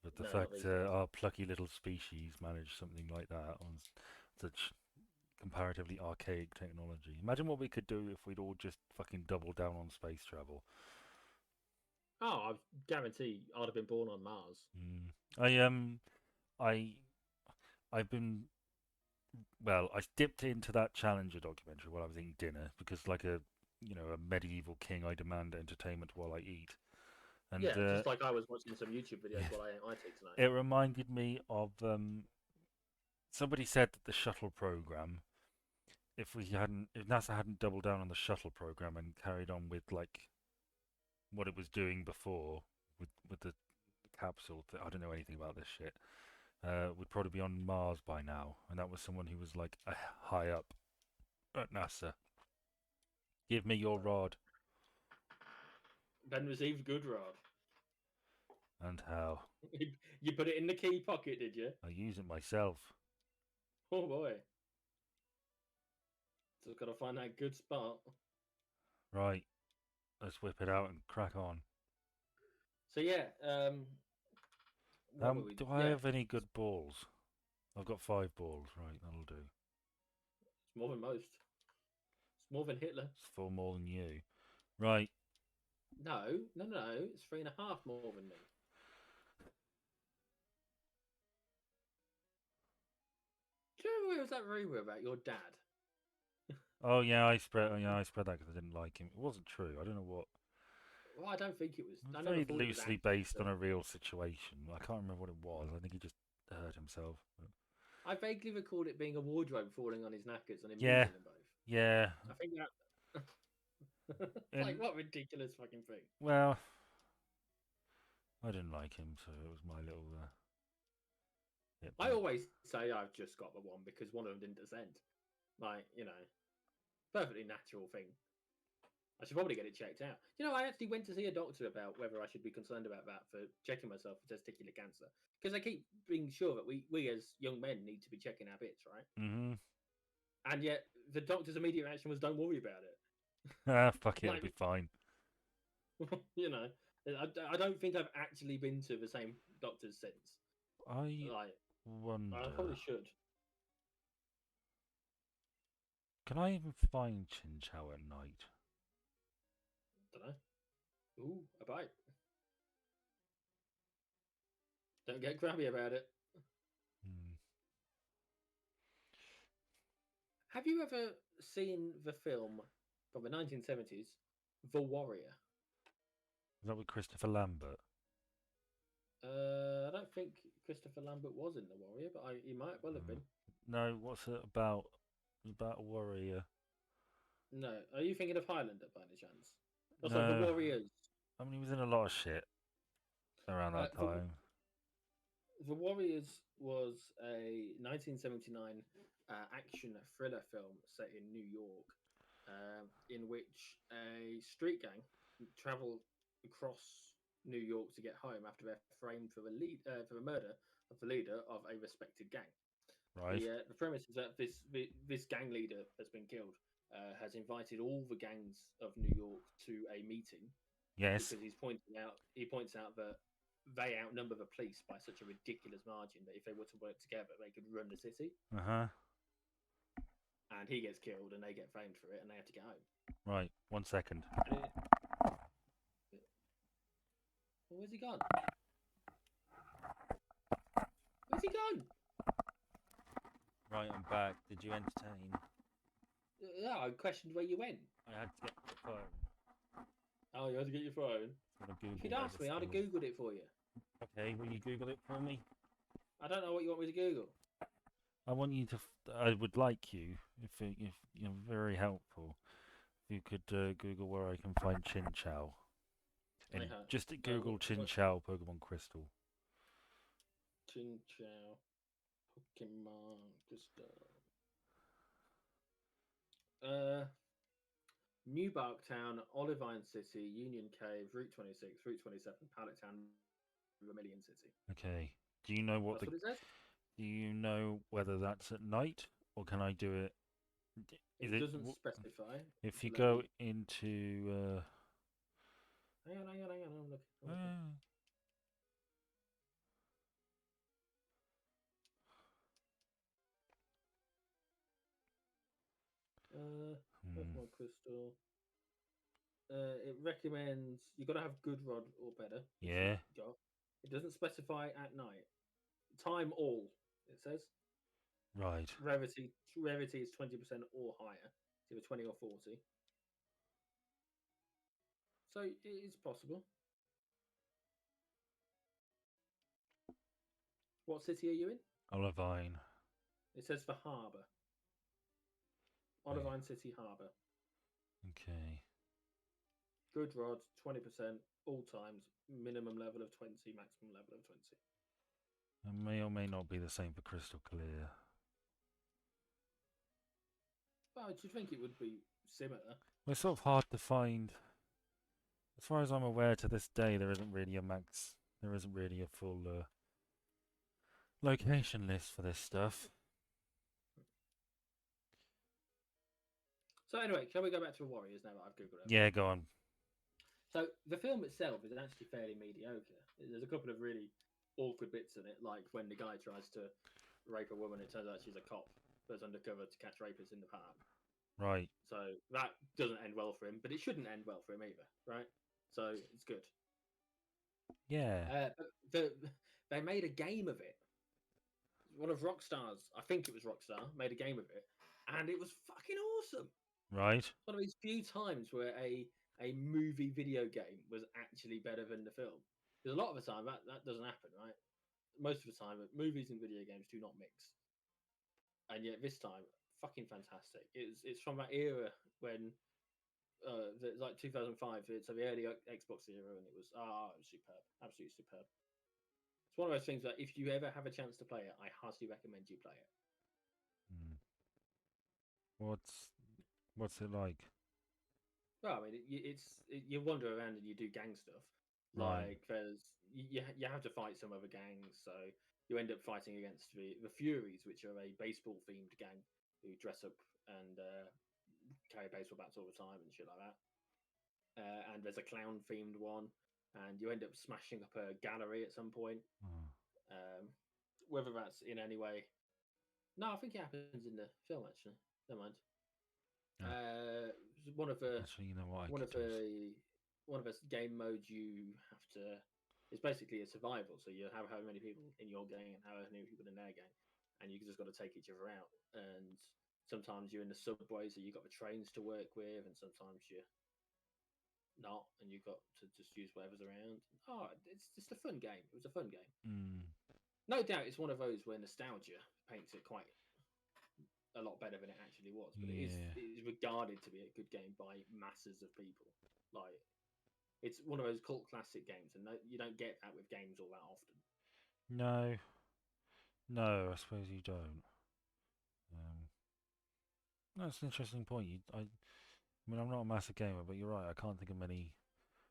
But the no, not fact these days. our plucky little species managed something like that on such comparatively archaic technology. Imagine what we could do if we'd all just fucking doubled down on space travel. Oh, I guarantee I'd have been born on Mars. Mm. I I I've been I dipped into that Challenger documentary while I was eating dinner because, like a medieval king, I demand entertainment while I eat, and Yeah, just like I was watching some YouTube videos yeah, while I ate my tea tonight. it reminded me of somebody said that the shuttle program, if NASA hadn't doubled down on the shuttle program and carried on with like what it was doing before with the capsule, I don't know anything about this shit. Would probably be on Mars by now, and that was someone who was like high up at NASA. Give me your rod, Ben received good rod. and how You put it in the key pocket, did you? I use it myself. Oh boy, just gotta find that good spot. Right, let's whip it out and crack on. So yeah, what were we? Do I Yeah, have any good balls? I've got 5 balls. Right, that'll do. it's more than most. It's more than Hitler. It's 4 more than you. Right, No, no, no. It's three and a half more than me. Do you remember it was that rumor about your dad? oh yeah, I spread that because I didn't like him. It wasn't true. I don't know what. Well, I don't think it was. It was I never very thought it was loosely accurate. based on But a real situation. I can't remember what it was. I think he just hurt himself. I vaguely recalled it being a wardrobe falling on his knackers and him Yeah, losing them both. yeah. I think that. It's like And what ridiculous fucking thing. well, I didn't like him, so it was my little hit I back. always say I've just got the one because one of them didn't descend. Like perfectly natural thing. I should probably get it checked out. I actually went to see a doctor about whether I should be concerned about that for checking myself for testicular cancer because they keep being sure that we as young men need to be checking our bits, right? Mhm. And yet the doctor's immediate reaction was, "Don't worry about it." Ah, fuck it, it'll Like, be fine. you know, I don't think I've actually been to the same doctors since. I Like, I wonder, probably should. can I even find Chinchou at night? Don't know. Ooh, a bite. Don't get crabby about it. Hmm. Have you ever seen the film from the 1970s, The Warrior? Is that with Christopher Lambert? I don't think Christopher Lambert was in The Warrior, but he might well have Hmm. been. No, what's it about? It's about a warrior. No, are you thinking of Highlander by any chance? Oh, sorry, The No, Warriors. I mean he was in a lot of shit around Uh, that the, time. the Warriors was a 1979 action thriller film set in New York, in which a street gang travel across New York to get home after they're framed for the murder of the leader of a respected gang. Right. The premise is that this gang leader that's been killed has invited all the gangs of New York to a meeting Yes. because he points out that they outnumber the police by such a ridiculous margin that if they were to work together, they could run the city. Uh huh. And he gets killed, and they get framed for it, and they have to get home. Right. 1 second. Well, where's he gone? Where's he gone? Right, I'm back. Did you entertain? Yeah, I questioned where you went. I had to get the phone. Oh, you had to get your phone. I'm gonna Google If you'd where asked this me, I'd have thing is. Googled it for you. Okay, will you Google it for me? I don't know what you want me to Google. I want you to. I would like you, if you're very helpful, if you could Google where I can find Chin Chow. And just Google Chin Chow Pokemon Crystal. Chin Chow Pokemon Crystal. New Barktown, Olivine City, Union Cave, Route 26, Route 27, Pallet Town, Vermilion City. Okay. Do you know what That's the? what it says. Do you know whether that's at night or can I do it? Is It it doesn't specify. if you Let go me... into? Hang on, hang on, hang on. I'm looking. Pokemon Crystal. It recommends you got to have good rod or better. Yeah. It doesn't specify at night. Time all. It says Right. rarity is 20% or higher. It's either 20 or 40. So it is possible. What city are you in? Olivine. It says for harbour. Olivine City Harbour. Okay. Good rod, 20% all times. Minimum level of 20, maximum level of 20. It may or may not be the same for Crystal Clear. Well, do you think it would be similar? Well, it's sort of hard to find. As far as I'm aware, to this day, there isn't really a max. There isn't really a full location list for this stuff. So anyway, shall we go back to the Warriors now that I've googled it? Yeah, go on. So the film itself is actually fairly mediocre. There's a couple of really awkward bits in it, like when the guy tries to rape a woman, it turns out she's a cop that's undercover to catch rapists in the park. Right. So that doesn't end well for him, but it shouldn't end well for him either, right? So it's good. Yeah. But they made a game of it. One of Rockstar's, I think it was Rockstar, made a game of it, and it was fucking awesome. Right. One of these few times where a movie video game was actually better than the film. Because a lot of the time that doesn't happen, right? Most of the time, movies and video games do not mix. And yet this time, fucking fantastic. It's from that era when it's like 2005. So the early Xbox era, and it was superb, absolutely superb. It's one of those things that if you ever have a chance to play it, I heartily recommend you play it. Hmm. What's it like? Well, I mean, you wander around and you do gang stuff. Right. Like you have to fight some other gangs, so you end up fighting against the Furies, which are a baseball themed gang who dress up and carry baseball bats all the time and shit like that. And there's a clown themed one, and you end up smashing up a gallery at some point. Oh. Whether that's in any way, no, I think it happens in the film actually. Never mind. One of the Actually, you know what? one of the game modes you have to it's basically a survival. So you have how many people in your gang and how many people in their gang, and you just got to take each other out. And sometimes you're in the subway, so you've got the trains to work with, and sometimes you're not, and you've got to just use whatever's around. Oh, it's just a fun game. It was a fun game. Mm. No doubt, it's one of those where nostalgia paints it quite a lot better than it actually was. But Yeah. it is regarded to be a good game by masses of people. Like it's one of those cult classic games, and no, you don't get that with games all that often. No. No, I suppose you don't. That's an interesting point. I mean, I'm not a massive gamer, but you're right. I can't think of many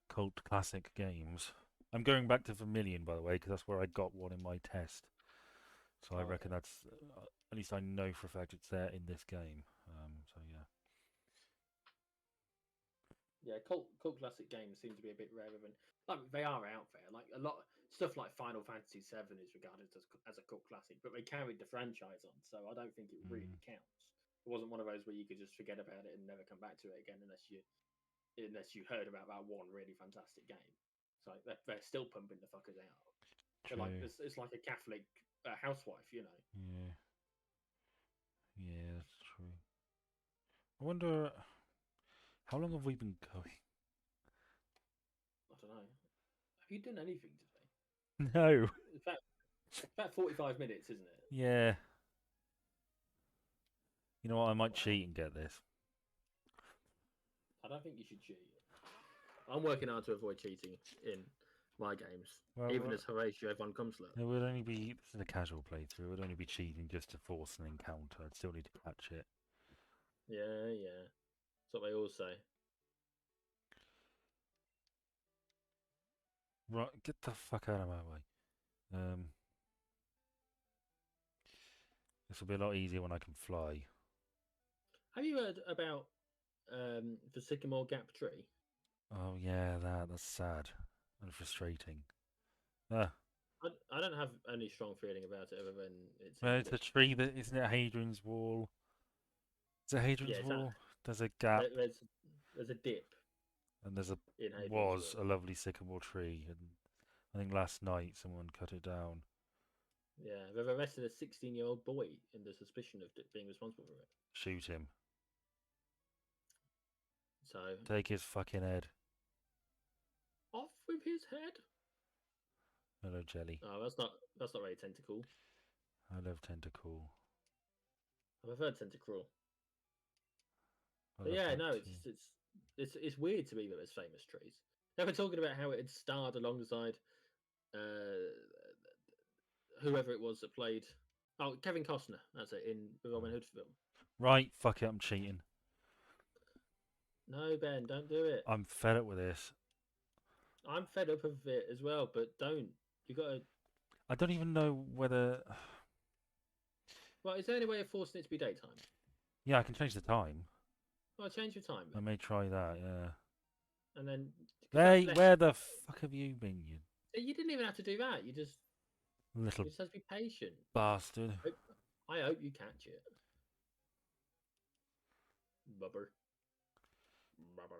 cult classic games. I'm going back to Vermilion, by the way, because that's where I got one in my test. So I Oh, reckon okay. that's at least I know for a fact it's there in this game. So yeah. Yeah, cult classic games seem to be a bit rarer than like they are out there. Like a lot stuff like Final Fantasy VII is regarded as a cult classic, but they carried the franchise on, so I don't think it Mm, really counts. It wasn't one of those where you could just forget about it and never come back to it again unless you heard about that one really fantastic game. So they're still pumping the fuckers out. They're like true. it's like a Catholic housewife, you know. Yeah. Yeah, that's true. I wonder how long have we been going? I don't know. Have you done anything today? No. It's about 45 minutes, isn't it? Yeah. You know what? I might Wow. cheat and get this. I don't think you should cheat. I'm working hard to avoid cheating in my games, even Well, as Horatio von Kumsler. it would only be this is a casual playthrough. It would only be cheating just to force an encounter. I'd still need to catch it. Yeah, yeah. That's what they all say. Right, get the fuck out of my way. Um, this will be a lot easier when I can fly. Have you heard about the Sycamore Gap tree? Oh yeah, that's sad and frustrating. Ah, I don't have any strong feeling about it other than it well, seems a it's a bit. tree that isn't it Hadrian's Wall? Is it Yeah, Hadrian's it's that, Wall? There's a gap, there's a dip and there's a in Hadrian's was Wall. a lovely sycamore tree, and I think last night someone cut it down. Yeah, they've arrested a 16-year-old boy in the suspicion of being responsible for it. Shoot him. So Take his fucking head. off with his head. Hello, Jelly. Oh, that's not very tentacle. I love Tentacool. I prefer tentacruel. I But love yeah, that no, too. it's weird to me that there's famous trees. They were talking about how it had starred alongside uh, whoever it was that played. Oh, Kevin Costner. That's it in the Robin Oh. Hood film. Right, fuck it, I'm cheating. No, Ben, don't do it. I'm fed up with this. I'm fed up of it as well, but don't. You got to. I don't even know whether. Well, is there any way of forcing it to be daytime? Yeah, I can change the time. Well, change your time I then, may try that, yeah. and then because that's Hey, less. where the fuck have you been, you You didn't even have to do that. little You just have to be patient. bastard? I hope you catch it, bubber. Bubber.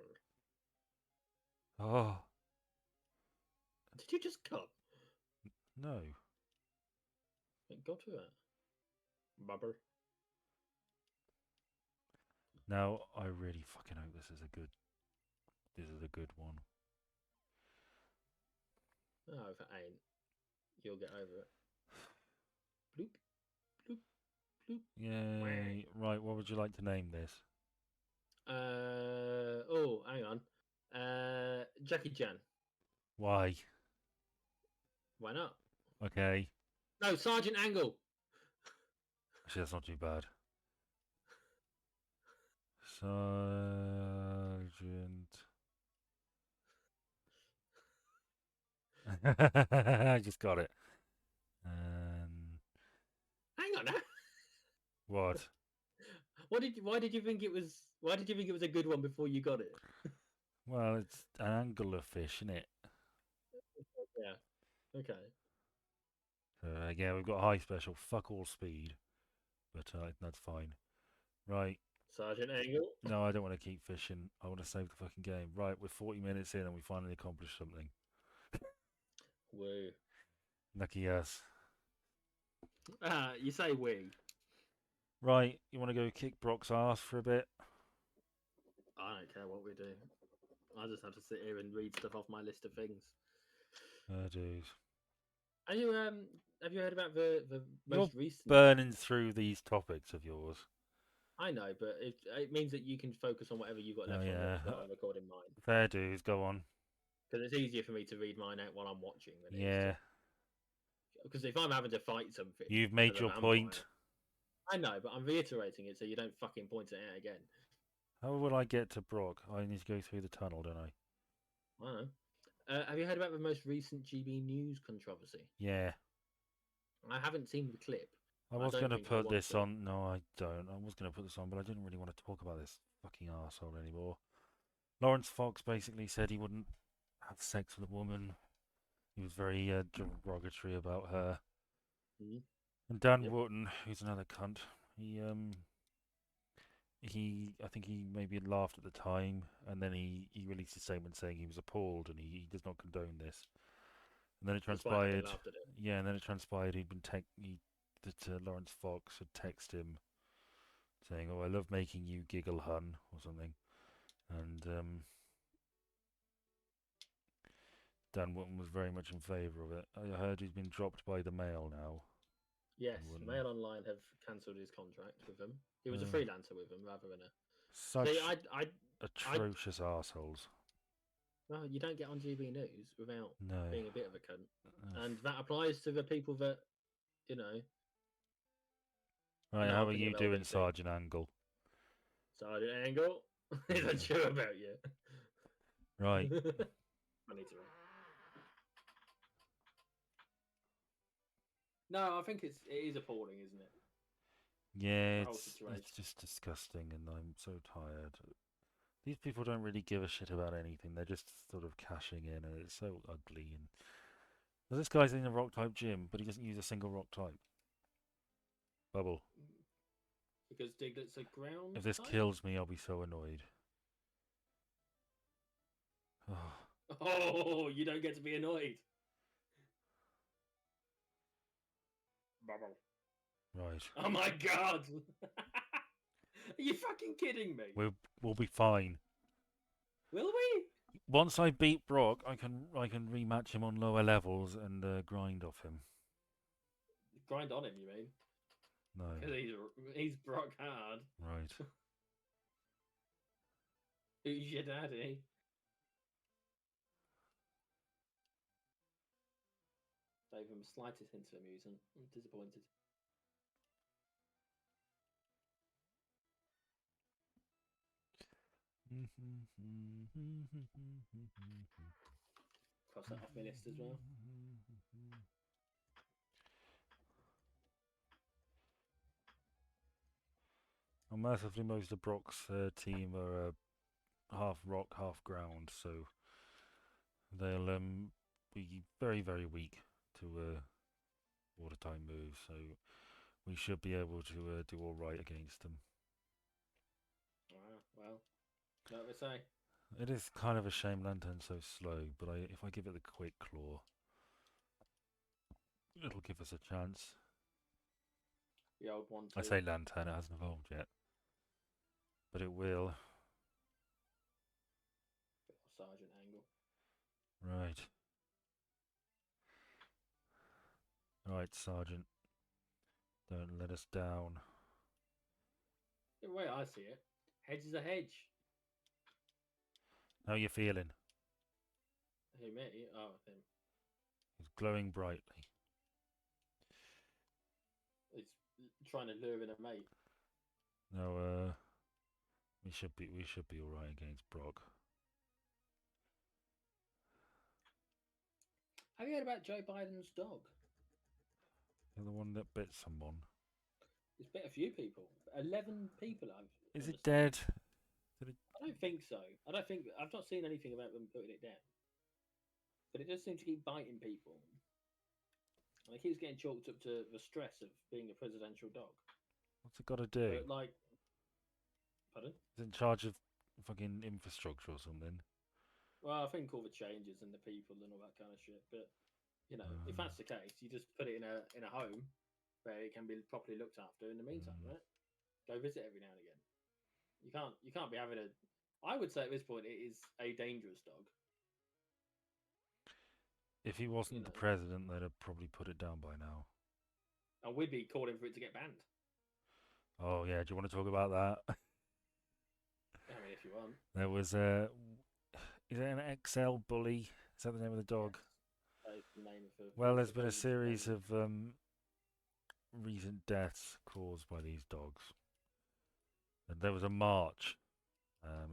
Oh, Did you just come? no. Go to it, bubber. Now, I really fucking hope this is a good. This is a good one. Oh, if it ain't, you'll get over it. Bloop, bloop, bloop. Yay. Right, what would you like to name this? Oh, hang on. Jackie Chan. Why? Why not? Okay. No, Sergeant Angle. Actually, that's not too bad. Sergeant. I just got it. Hang on. Now. What? Why did you think it was? Why did you think it was a good one before you got it? Well, it's an anglerfish, isn't it? Yeah. Okay. So, yeah, we've got high special, fuck all speed, but that's fine. Right. Sergeant Angle. No, I don't want to keep fishing. I want to save the fucking game. Right, we're 40 minutes in and we finally accomplished something. Woo. Lucky us. You say we. Right, you want to go kick Brock's ass for a bit? I don't care what we do. I just have to sit here and read stuff off my list of things. Dude. Have you heard about the You're most recent? burning through these topics of yours. I know, but it means that you can focus on whatever you've got Oh, left yeah. on recording mine. Fair dues, go on. Because it's easier for me to read mine out while I'm watching than it is Yeah. to. Because if I'm having to fight something, You've made as a your vampire, point. I know, but I'm reiterating it so you don't fucking point it out again. How will I get to Brock? I need to go through the tunnel, don't I? I don't know. Have you heard about the most recent GB News controversy? Yeah. I haven't seen the clip. I I was don't going to think I put want this to. on. No, I don't. I was going to put this on, but I didn't really want to talk about this fucking arsehole anymore. Lawrence Fox basically said he wouldn't have sex with a woman. He was very derogatory about her. Mhm. And Dan Yep. Wootton, who's another cunt, I think he maybe had laughed at the time, and then he released a statement saying he was appalled and he does not condone this. And then it Despite having transpired, laughed at it. yeah, and then it transpired that Lawrence Fox had texted him saying, "Oh, I love making you giggle, hun," or something. And Dan Wootton was very much in favour of it. I heard he's been dropped by the Mail now. Yes, Wootton. Mail Online have cancelled his contract with them. He was a Uh, freelancer with them rather than a. See, Such atrocious arseholes. well, you don't get on GB News without No. being a bit of a cunt, Ugh. and that applies to the people that, you know, Right, know how are opinion you of doing, LBC. Sergeant Angle? Sergeant Angle isn't sure about you. Right. I need to. No, I think it is appalling, isn't it? Yeah, The whole it's situation. just disgusting, and I'm so tired. These people don't really give a shit about anything. They're just sort of cashing in, and it's so ugly. And well, this guy's in a rock type gym, but he doesn't use a single rock type. Bubble. Because Diglett's a ground If this type. kills me, I'll be so annoyed. Oh, you don't get to be annoyed. Bubble. Right. Oh my god! Are you fucking kidding me? We'll be fine. Will we? Once I beat Brock, I can rematch him on lower levels and grind off him. Grind on him, you mean? No. Because he's Brock hard. Right. Who's your daddy? Not even the slightest hint of amusement. I'm disappointed. Cross that off my list as well. Well, mercifully, most of Brock's team are half rock, half ground, so they'll be very, very weak to water type moves. So we should be able to do all right against them. Ah, well, know what they say. It is kind of a shame Lantern's so slow, but if I give it the quick claw, it'll give us a chance. The old one too. I say Lantern, it hasn't evolved yet, but it will. Sergeant Angle. Right. Right, Sergeant. Don't let us down. The way I see it, hedge is a hedge. How you feeling? Who me? Oh, him. He's glowing brightly. He's trying to lure in a mate. No, we should be all right against Brock. Have you heard about Joe Biden's dog? You're the one that bit someone. It's bit a few people. 11 people. Is it dead? I don't think so. I've not seen anything about them putting it down. But it does seem to keep biting people. And it keeps getting chalked up to the stress of being a presidential dog. What's it got to do? But like, pardon? It's in charge of fucking infrastructure or something. Well, I think all the changes and the people and all that kind of shit. But If Uh, that's the case, you just put it in a home where it can be properly looked after. In the meantime, mm. right? Go visit every now and again. You can't be having a. I would say at this point it is a dangerous dog. If he You wasn't the know, president, they'd have probably put it down by now. and we'd be calling for it to get banned. Oh yeah, do you want to talk about that? I mean, if you want, There was a. Is it an XL bully? Is that the name of the yes, dog? that is the name of the Well, there's been a supposed series name. of recent deaths caused by these dogs, and there was a march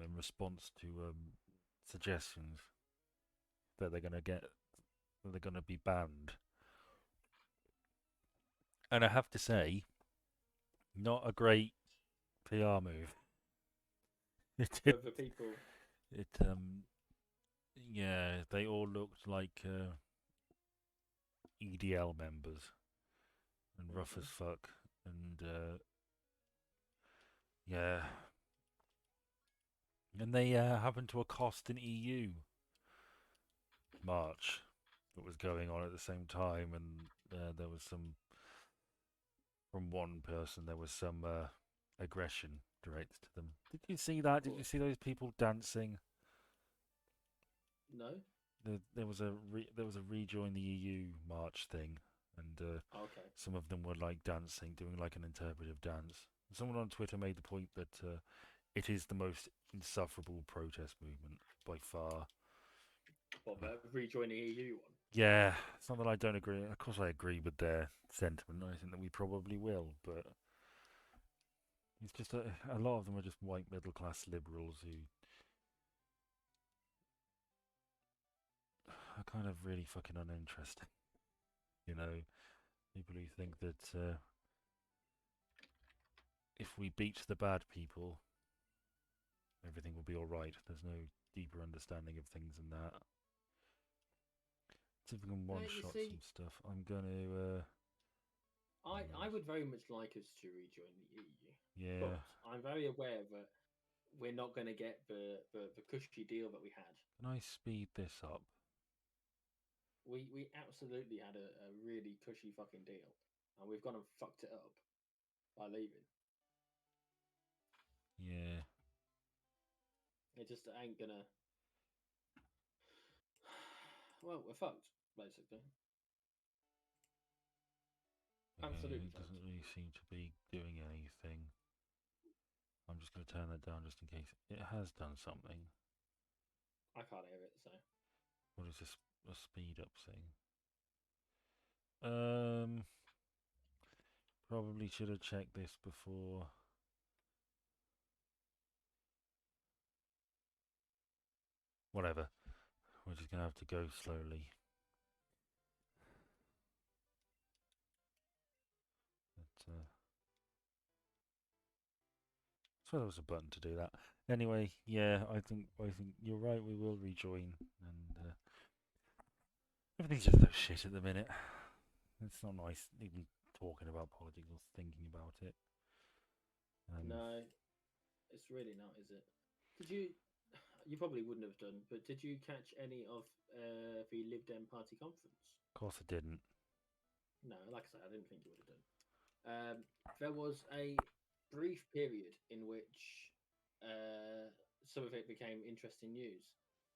in response to suggestions that they're going to be banned. And I have to say, not a great PR move. It did. But the people, It yeah, they all looked like EDL members and rough hmm as fuck, and yeah, and they happened to accost an EU march that was going on at the same time, and there was some from one person. There was some aggression directed to them. Did you see that? of Did you course, see those people dancing? no. There was a there was a rejoin the EU march thing, and Okay, some of them were like dancing, doing like an interpretive dance. Someone on Twitter made the point that it is the most insufferable protest movement by far. what Uh, the rejoining EU one? yeah, it's not that I don't agree. Of course, I agree with their sentiment. I think that we probably will, but it's just a lot of them are just white middle class liberals who are kind of really fucking uninteresting. You know, people who think that if we beat the bad people, everything will be all right. There's no deeper understanding of things than that. See if we can one You shot see, some stuff. I'm gonna. I would very much like us to rejoin the EU, Yeah. but I'm very aware that we're not going to get the cushy deal that we had. Can I speed this up? We absolutely had a really cushy fucking deal, and we've gone and fucked it up by leaving. Yeah. It just ain't gonna. Well, we're fucked basically, absolutely It fucked. doesn't really seem to be doing anything. I'm just gonna turn that down just in case it has done something. I can't hear it, so What is this? A speed up thing? Um. Probably should have checked this before. Whatever. We're just gonna have to go slowly. But, so there was a button to do that. Anyway, yeah, I think you're right. We will rejoin, and everything's just so shit at the minute. It's not nice even talking about politics or thinking about it. Um, no, it's really not, is it? Did you? You probably wouldn't have done, but did you catch any of the Lib Dem Party conference? of course, I didn't. No, like I said, I didn't think you would have done. There was a brief period in which some of it became interesting news,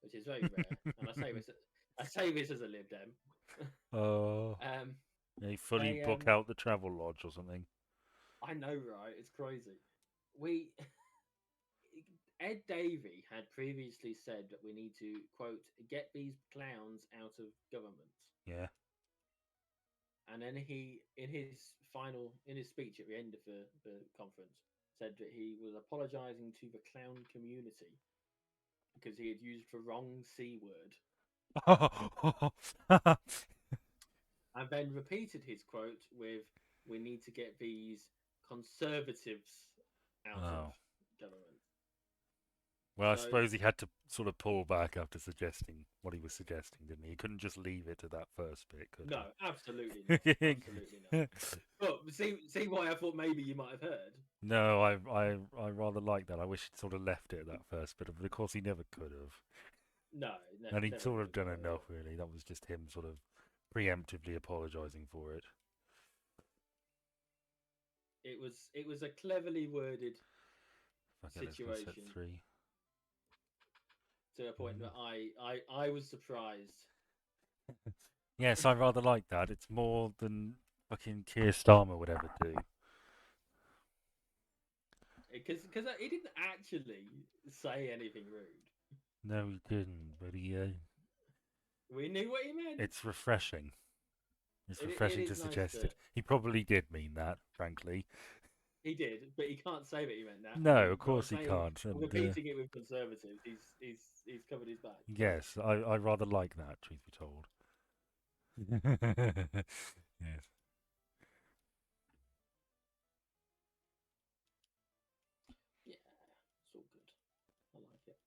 which is very rare. And I say this as a Lib Dem. Oh, um, they fully they, book out the travel lodge or something. I know, right? It's crazy. We Ed Davey had previously said that we need to quote get these clowns out of government. Yeah. And then he, in his speech at the end of the conference, said that he was apologising to the clown community because he had used the wrong C word, and then repeated his quote with, "We need to get these conservatives out of Oh. government." Well, I So suppose he had to sort of pull back after suggesting what he was suggesting, didn't he? He couldn't just leave it to that first bit, could no, absolutely not, he? absolutely not. But see why I thought maybe you might have heard. No, I rather like that. I wish he'd sort of left it at that first bit, but of course he never could have. No, And he'd never sort would of have done got it. enough, really. That was just him sort of preemptively apologising for it. It was a cleverly worded Okay, let's go set situation 3. to a point that I was surprised Yes, I rather like that. It's more than fucking Keir Starmer would ever do. because he didn't actually say anything rude. No, he didn't, but We knew what he meant. it's refreshing. It's It refreshing is to nice suggest to. it. He probably did mean that, frankly. He did, but he can't say that he meant that. No, of By course he saying can't. And repeating it with conservatives, he's covered his back. yes, I rather like that, truth be told. Yes. Yeah, it's all good. I like it.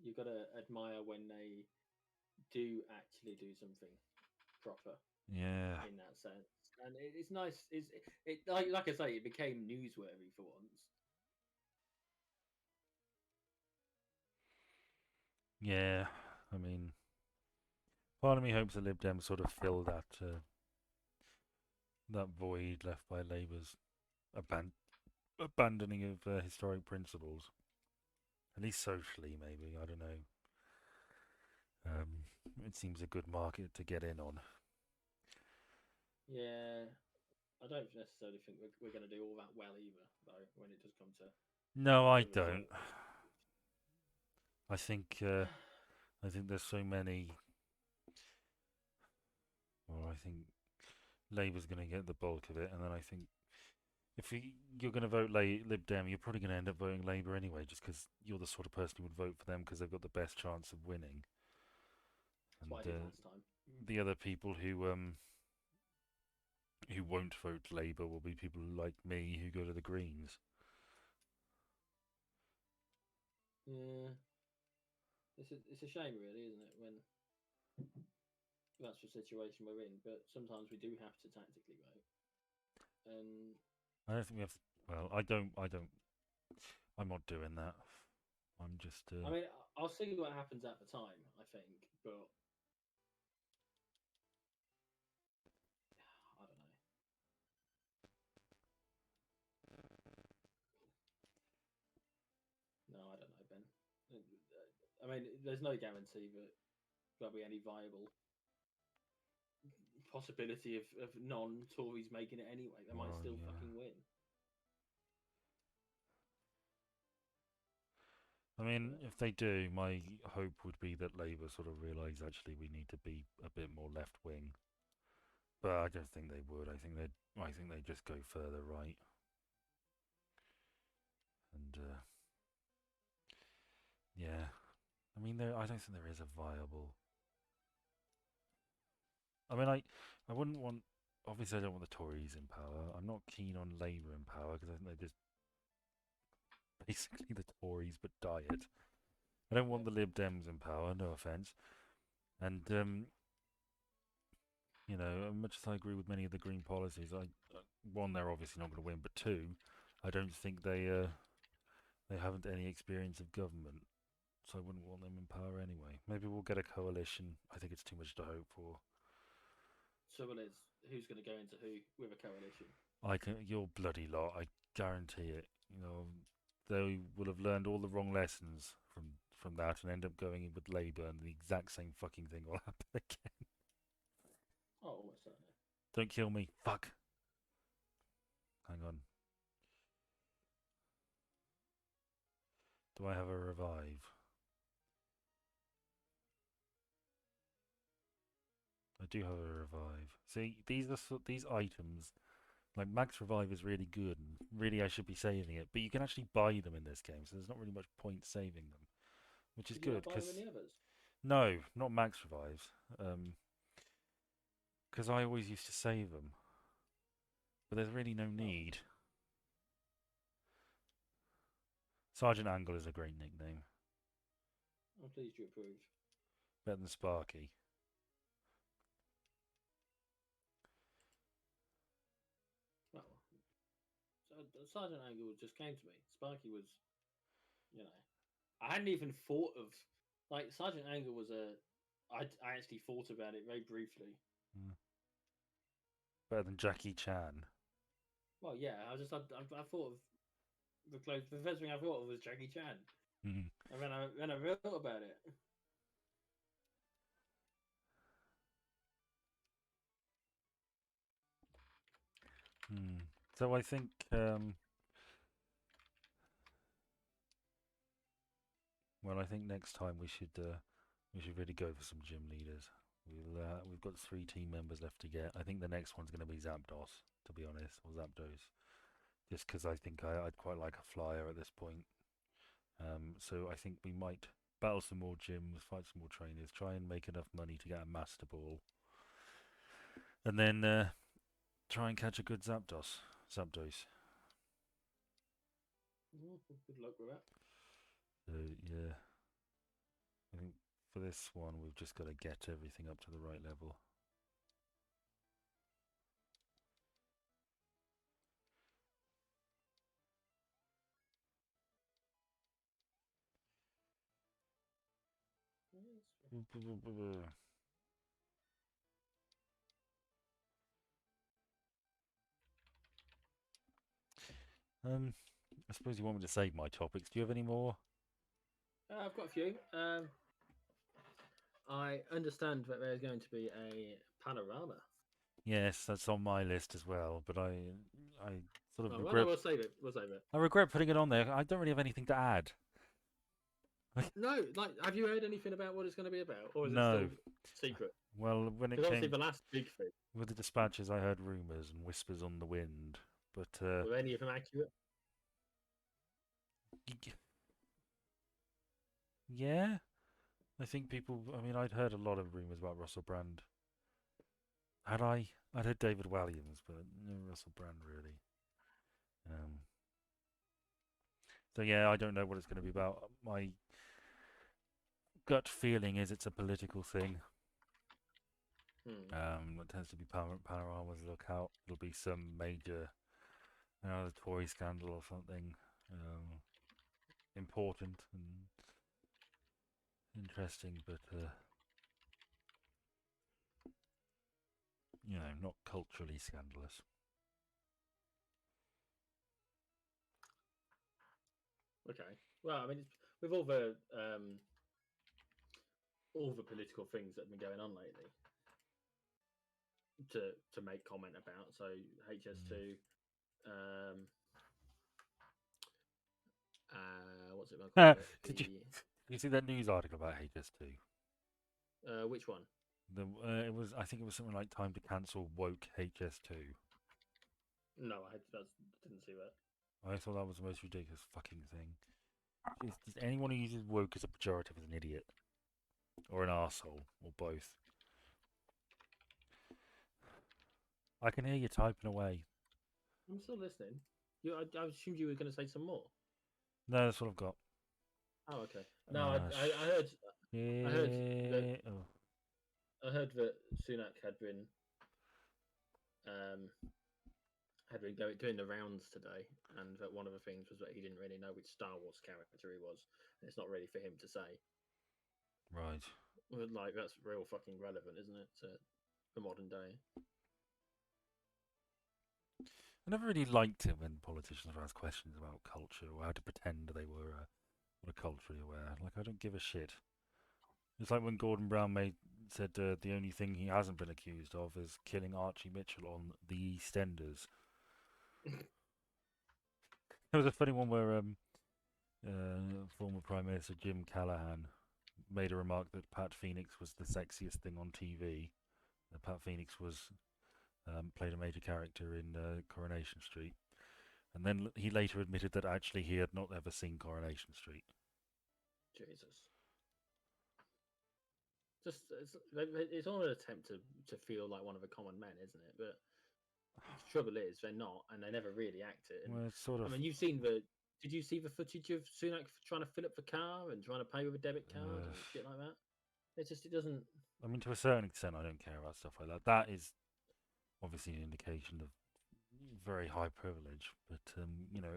You got to admire when they do actually do something proper Yeah. in that sense, and it's nice. It like I say, it became newsworthy for once. Yeah. I mean, part of me hopes the Lib Dems sort of fill that void left by Labour's aban- abandoning of historic principles. At least socially, maybe. I don't know. It seems a good market to get in on. Yeah, I don't necessarily think we're going to do all that well either, though, when it does come No, I to don't. results. I think I think there's so many. Well, I think Labour's going to get the bulk of it, and then I think if you're going to vote Lib Dem, you're probably going to end up voting Labour anyway, just because you're the sort of person who would vote for them because they've got the best chance of winning. That's what I And did last time. the other people who won't vote Labour will be people like me who go to the Greens. Yeah, it's a shame, really, isn't it? When that's the situation we're in, but sometimes we do have to tactically vote. And I don't think we have. Well, I don't. I don't. I'm not doing that. I'm just. I mean, I'll see what happens at the time. I think, but I don't know. No, I don't know, Ben. I mean, there's no guarantee that there'll be any viable possibility of non-Tories making it anyway. They might Well, still yeah. fucking win. I mean, But if they do, my hope would be that Labour sort of realise actually we need to be a bit more left wing. But I don't think they would. I think they just go further right. And yeah, I mean, I don't think there is a viable. I mean, I wouldn't want. Obviously, I don't want the Tories in power. I'm not keen on Labour in power because I think they're just basically the Tories but diet. I don't want yeah, the Lib Dems in power. No offense. And you know, much as I agree with many of the Green policies, one, they're obviously not going to win, but two, I don't think they haven't any experience of government, so I wouldn't want them in power anyway. Maybe we'll get a coalition. I think it's too much to hope for. trouble is, who's going to go into who with a coalition? Your bloody lot, I guarantee it. You know, they will have learned all the wrong lessons from that and end up going in with Labour, and the exact same fucking thing will happen again. Oh, almost certainly. Don't kill me. Fuck. Hang on. Do I have a revive? I do have a revive. See, these items. Like Max Revive is really good, and really I should be saving it. But you can actually buy them in this game, so there's not really much point saving them, which is Did you not good. buy them in Because the others? no, not Max Revives. Because I always used to save them, but there's really no Oh, need. Sergeant Angle is a great nickname, I'm pleased you approved. better than Sparky. Well, Sergeant Angle just came to me. Sparky was, you know. I hadn't even thought of like Sergeant Anger was a. I actually thought about it very briefly. Mm. Better than Jackie Chan. Well, yeah, I thought of the first thing I thought of was Jackie Chan, Mm. and then I wrote about it. Mm. So I think well, I think next time we should really go for some gym leaders. We've got 3 team members left to get. I think the next one's going to be Zapdos, to be honest, or Zapdos, just because I think I'd quite like a flyer at this point. So I think we might battle some more gyms, fight some more trainers, try and make enough money to get a Master Ball, and then try and catch a good Zapdos. Zapdos. Good luck with that. So yeah, I think for this one we've just got to get everything up to the right level. I suppose you want me to save my topics. Do you have any more? I've got a few. I understand that there's going to be a panorama. Yes, that's on my list as well. But I sort of Oh, well, no, regret. we'll save it. We'll save it. I regret putting it on there. I don't really have anything to add. No, like, have you heard anything about what it's going to be about, or is it No. still secret? Well, when it Because obviously came the last big thing, with the dispatches, I heard rumours and whispers on the wind. But were any of them accurate? yeah, I think people. I mean, I'd heard a lot of rumours about Russell Brand. Had I? I'd heard David Walliams, but no Russell Brand really. Um, so yeah, I don't know what it's going to be about. My gut feeling is it's a political thing. It tends to be panoramas. Look out! It'll be some major, toy scandal or something important and interesting, but not culturally scandalous. Okay. Well, I mean, with all the political things that have been going on lately, to make comment about. So HS2, um, what's it called? It Did you the you see that news article about HS2? which one? It was I think it was something like time to cancel woke HS2. No, didn't see that. I thought that was the most ridiculous fucking thing. Just anyone who uses woke as a pejorative is an idiot or an asshole or both. I can hear you typing away. I'm still listening. I assumed you were going to say some more. No, that's what I've got. Oh, okay. No, I heard. I heard that. Yeah. Oh. I heard that Sunak um, doing the rounds today, and that one of the things was that he didn't really know which Star Wars character he was, and it's not really for him to say. Right. Well, like, that's real fucking relevant, isn't it, to the modern day? I never really liked it when politicians were asked questions about culture or how to pretend they were culturally aware. Like, I don't give a shit. It's like when Gordon Brown said the only thing he hasn't been accused of is killing Archie Mitchell on the EastEnders. There was a funny one where former Prime Minister Jim Callaghan made a remark that Pat Phoenix was the sexiest thing on TV. Pat Phoenix was played a major character in Coronation Street, and then he later admitted that actually he had not ever seen Coronation Street. Jesus. It's all an attempt to feel like one of the common men, isn't it? But the trouble is, they're not, and they never really act it. And, Well, it's sort of. I mean, you've seen the. Did you see the footage of Sunak trying to fill up the car and trying to pay with a debit card and shit like that? It doesn't. I mean, to a certain extent, I don't care about stuff like that. That is obviously an indication of very high privilege. But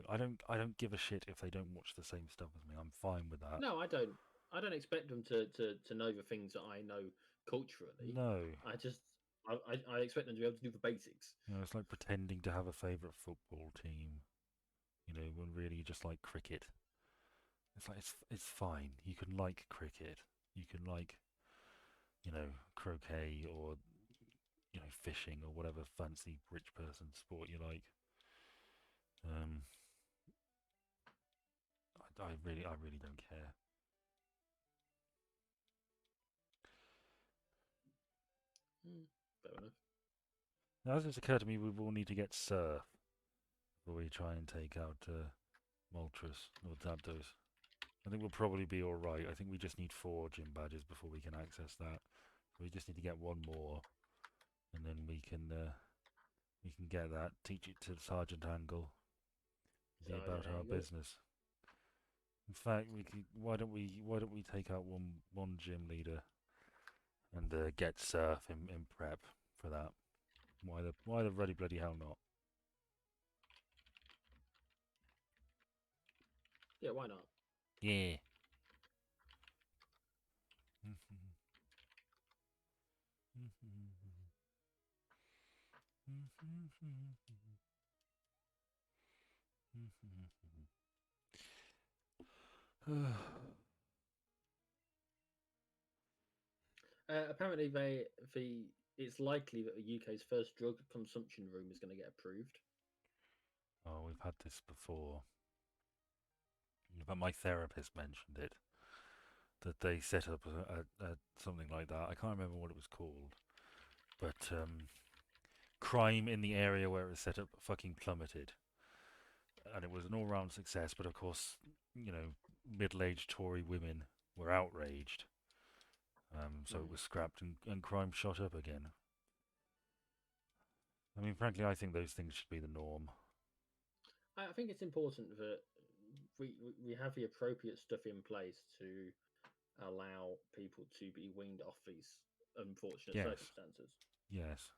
I don't give a shit if they don't watch the same stuff as me. I'm fine with that. No, I don't. I don't expect them to know the things that I know culturally. No, I just I expect them to be able to do the basics. it's like pretending to have a favourite football team. When really you just like cricket. It's like it's fine. You can like cricket. You can like croquet or fishing or whatever fancy rich person sport you like. Um, I really don't care. Mm, fair enough. Now, as it's occurred to me, we will need to get surf before we try and take out Moltres or Zapdos. I think we'll probably be all right. I think we just need 4 gym badges before we can access that. So we just need to get one more, and then we can get that. Teach it to Sergeant Angle. See Sergeant about our Angle. business. In fact, we could, why don't we take out one gym leader and get Surf in prep for that? Why the ready bloody hell not? Yeah, why not? Yeah. Apparently, the it's likely that the UK's first drug consumption room is going to get approved. Oh, we've had this before. But my therapist mentioned it. That they set up something like that. I can't remember what it was called, but crime in the area where it was set up fucking plummeted, and it was an all-round success. But of course, middle-aged Tory women were outraged, so it Mm. was scrapped and crime shot up again. I mean, frankly, I think those things should be the norm. I think it's important that we have the appropriate stuff in place to allow people to be weaned off these unfortunate Yes, circumstances. yes.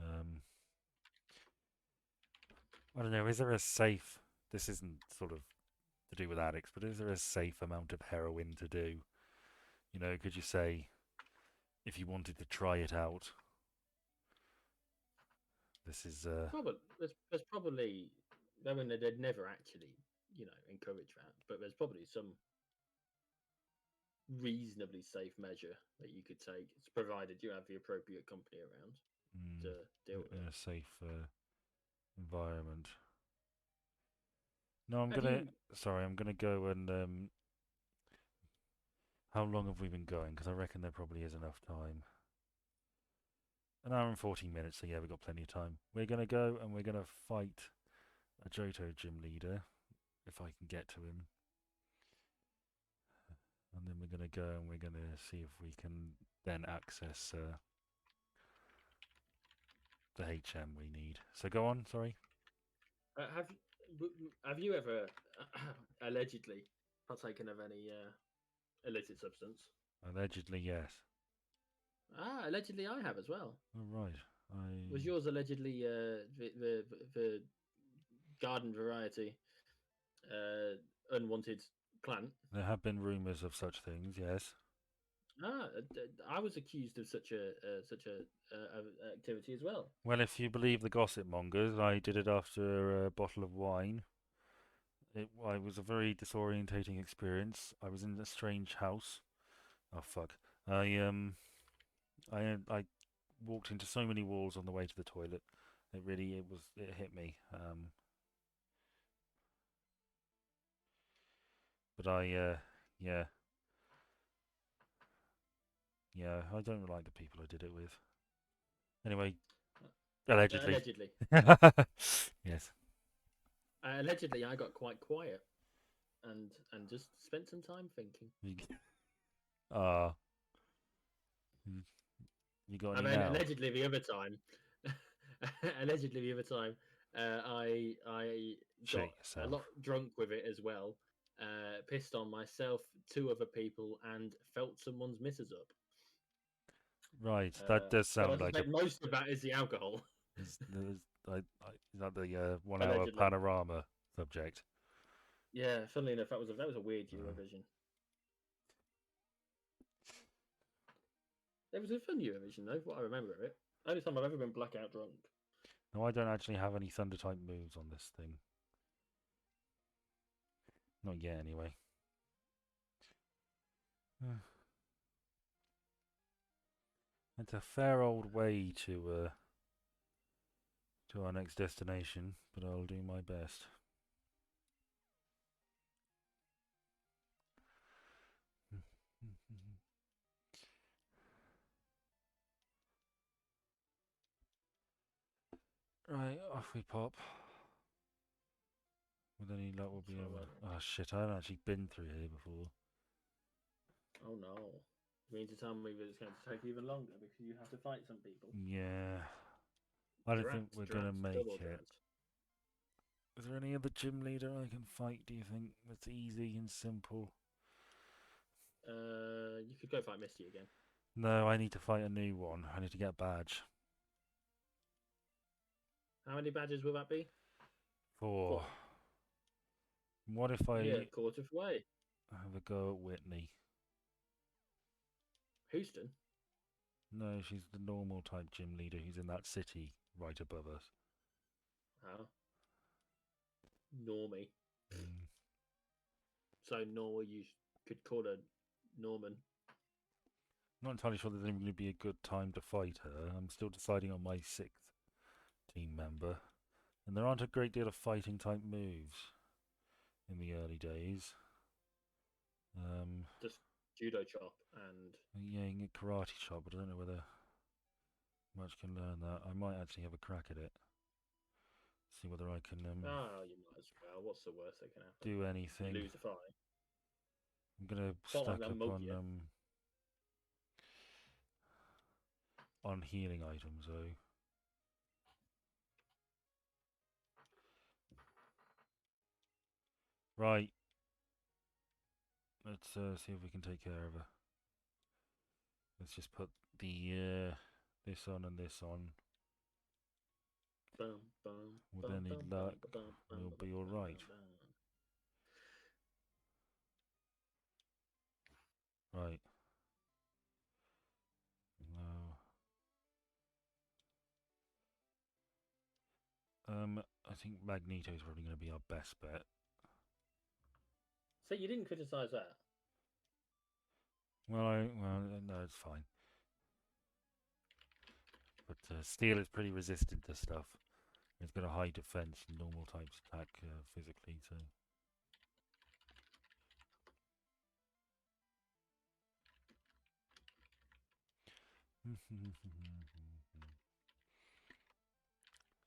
Um, I don't know. Is there a safe? This isn't sort of to do with addicts, but is there a safe amount of heroin to do? Could you say if you wanted to try it out, this is Probably there's probably I mean they'd never actually encourage that, but there's probably some reasonably safe measure that you could take, provided you have the appropriate company around to mm, deal with in it. a safe environment. No, I'm Have gonna. you? Sorry, I'm gonna go and. How long have we been going? Because I reckon there probably is enough time. An hour and 14 minutes, so yeah, we've got plenty of time. We're gonna go and we're gonna fight a Johto gym leader, if I can get to him. And then we're gonna go and we're gonna see if we can then access the HM we need. So go on, sorry. Have you ever allegedly partaken of any illicit substance? Allegedly, yes. Allegedly, I have as well. All right. Was I yours allegedly the garden variety unwanted plant? There have been rumours of such things, yes. I was accused of such a activity as well. Well, if you believe the gossip mongers, I did it after a bottle of wine. It was a very disorientating experience. I was in a strange house. Oh fuck! I walked into so many walls on the way to the toilet. It hit me. But yeah, yeah, I don't like the people I did it with. Anyway, allegedly. Allegedly, Yes. allegedly, I got quite quiet and just spent some time thinking. Ah, you you got And any then now? allegedly the other time, allegedly the other time, I got Shit a yourself. lot drunk with it as well. Pissed on myself, two other people, and felt someone's missus up. Right, that does But I sound like a suspect most of that is the alcohol. There's is that the 1 hour Allegedly. panorama subject? Yeah, funnily enough, that was a weird Eurovision. It was a fun Eurovision though. What I remember of it. Only time I've ever been blackout drunk. No, I don't actually have any thunder type moves on this thing. Not yet, anyway. It's a fair old way to our next destination, but I'll do my best. Right, off we pop. With any luck, we'll be able. Oh shit! I haven't actually been through here before. Oh no! You mean to tell me that it's going to take even longer because you have to fight some people? Yeah, I don't think we're gonna make it. Is there any other gym leader I can fight? Do you think that's easy and simple? You could go fight Misty again. No, I need to fight a new one. I need to get a badge. How many badges will that be? 4. What if I Yeah, quarter of the way. have a go at Whitney? Houston? No, she's the normal type gym leader who's in that city right above us. How? Normie. Mm. So normal, you could call her Norman. Not entirely sure there's even going to be a good time to fight her. I'm still deciding on my 6th team member. And there aren't a great deal of fighting type moves in the early days. Just judo chop and... Yeah, you can get karate chop, but I don't know whether much can learn that. I might actually have a crack at it. See whether I can you might as well. What's the worst that can happen? do anything. You lose a fight. I'm gonna stack like up on healing items though. Right. Let's see if we can take care of her. Let's just put the this on and this on. With any luck, we'll be all right. Right. No. I think Magneto's probably going to be our best bet. So you didn't criticise that? Well, no, it's fine. But Steel is pretty resistant to stuff. It's got a high defense and normal types attack physically, so.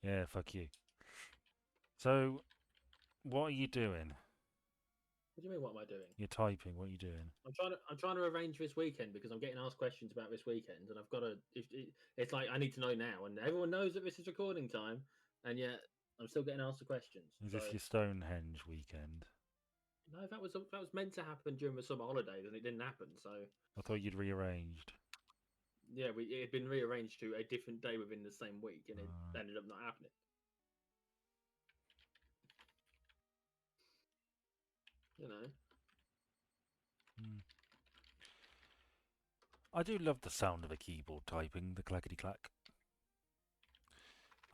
Yeah, fuck you. So, what are you doing? What do you mean? What am I doing? You're typing. What are you doing? I'm trying to arrange this weekend because I'm getting asked questions about this weekend, and I've got to. It's like I need to know now, and everyone knows that this is recording time, and yet I'm still getting asked the questions. Is this your Stonehenge weekend? No, that was meant to happen during the summer holidays, and it didn't happen. So I thought you'd rearranged. Yeah, it had been rearranged to a different day within the same week, and it ended up not happening. You know. I do love the sound of a keyboard typing, the clackety clack.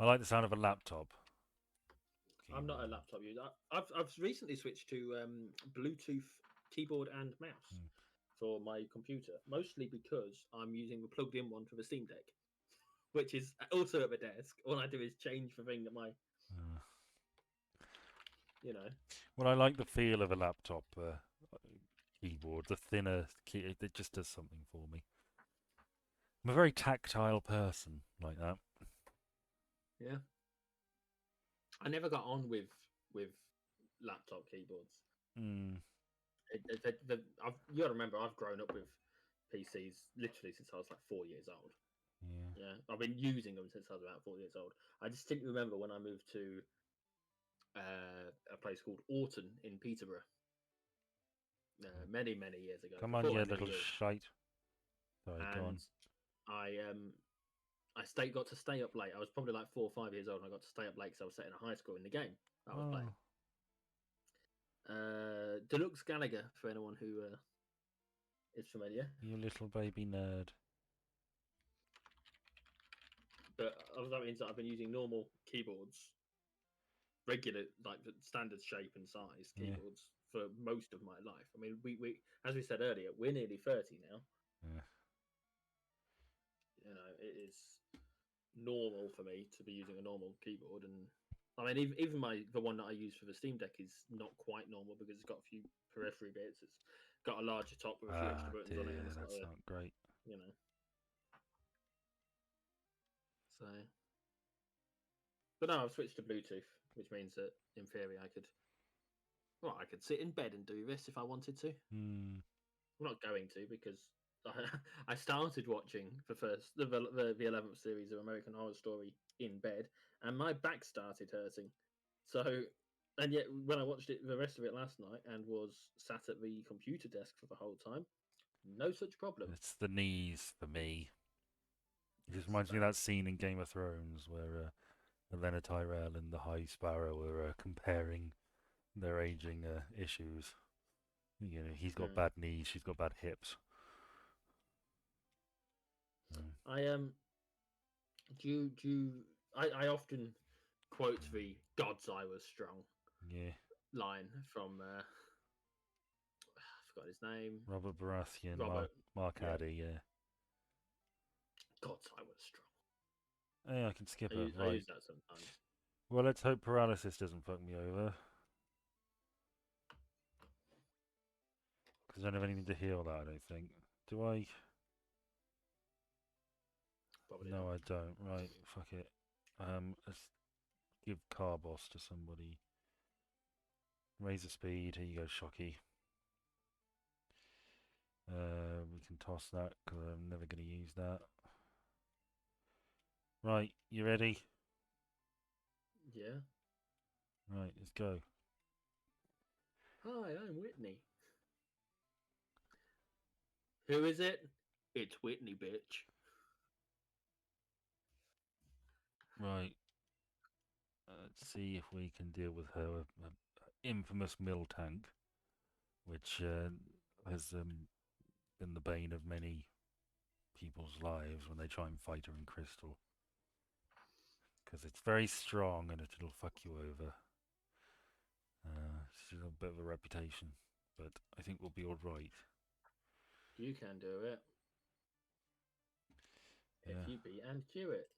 I like the sound of a laptop. Keyboard. I'm not a laptop user. I've recently switched to Bluetooth keyboard and mouse for my computer, mostly because I'm using the plugged-in one for the Steam Deck, which is also at the desk. All I do is change the thing that my, you know. Well, I like the feel of a laptop keyboard. The thinner key, it just does something for me. I'm a very tactile person like that. Yeah. I never got on with laptop keyboards. You got to remember, I've grown up with PCs literally since I was like 4 years old. Yeah, I've been using them since I was about 4 years old. I just didn't remember when I moved to a place called Orton in Peterborough many years ago. Come on, you little shite. Sorry, go on. got to stay up late. I was probably like 4 or 5 years old, and I got to stay up late because I was set in a high school in the game I was playing. Oh, Deluxe Gallagher, for anyone who is familiar. you little baby nerd. But that means that I've been using normal keyboards, regular, like standard shape and size Yeah. keyboards for most of my life. I mean, we as we said earlier, we're nearly 30 now. Yeah. You know, it is normal for me to be using a normal keyboard, and I mean, even the one that I use for the Steam Deck is not quite normal because it's got a few periphery bits. It's got a larger top with a few extra buttons on it, and Dear, it's got that's a, not great. you know. So, but no, I've switched to Bluetooth, which means that in theory I could, well, I could sit in bed and do this if I wanted to. Hmm. I'm not going to because I started watching the 11th series of American Horror Story in bed, and my back started hurting. So, and yet when I watched it the rest of it last night and was sat at the computer desk for the whole time, no such problem. It's the knees for me. It just It's reminds me of bad. that scene in Game of Thrones where Elena Tyrell and the High Sparrow were comparing their aging issues. You know, he's got Mm. bad knees, she's got bad hips. I I often quote the "God's I was strong" Yeah. line from I forgot his name. Robert Baratheon, Robert. Mark Yeah, Addy, yeah. God's I was strong. Hey, I can skip her. I Right. use that sometimes. Well, let's hope paralysis doesn't fuck me over. Because I don't have anything to heal that, I don't think. Do I? Probably No, not. I don't. Right, fuck it. Let's give Carbos to somebody. Raise the speed. Here you go, Shocky. We can toss that because I'm never going to use that. Right, you ready? Yeah. Right, let's go. Hi, I'm Whitney. Who is it? It's Whitney, bitch. Right, let's see if we can deal with her infamous mill tank, which has been the bane of many people's lives when they try and fight her in Crystal. Because it's very strong and it'll fuck you over. She's a bit of a reputation, but I think we'll be alright. You can do it. If Yeah. you beat and cue it.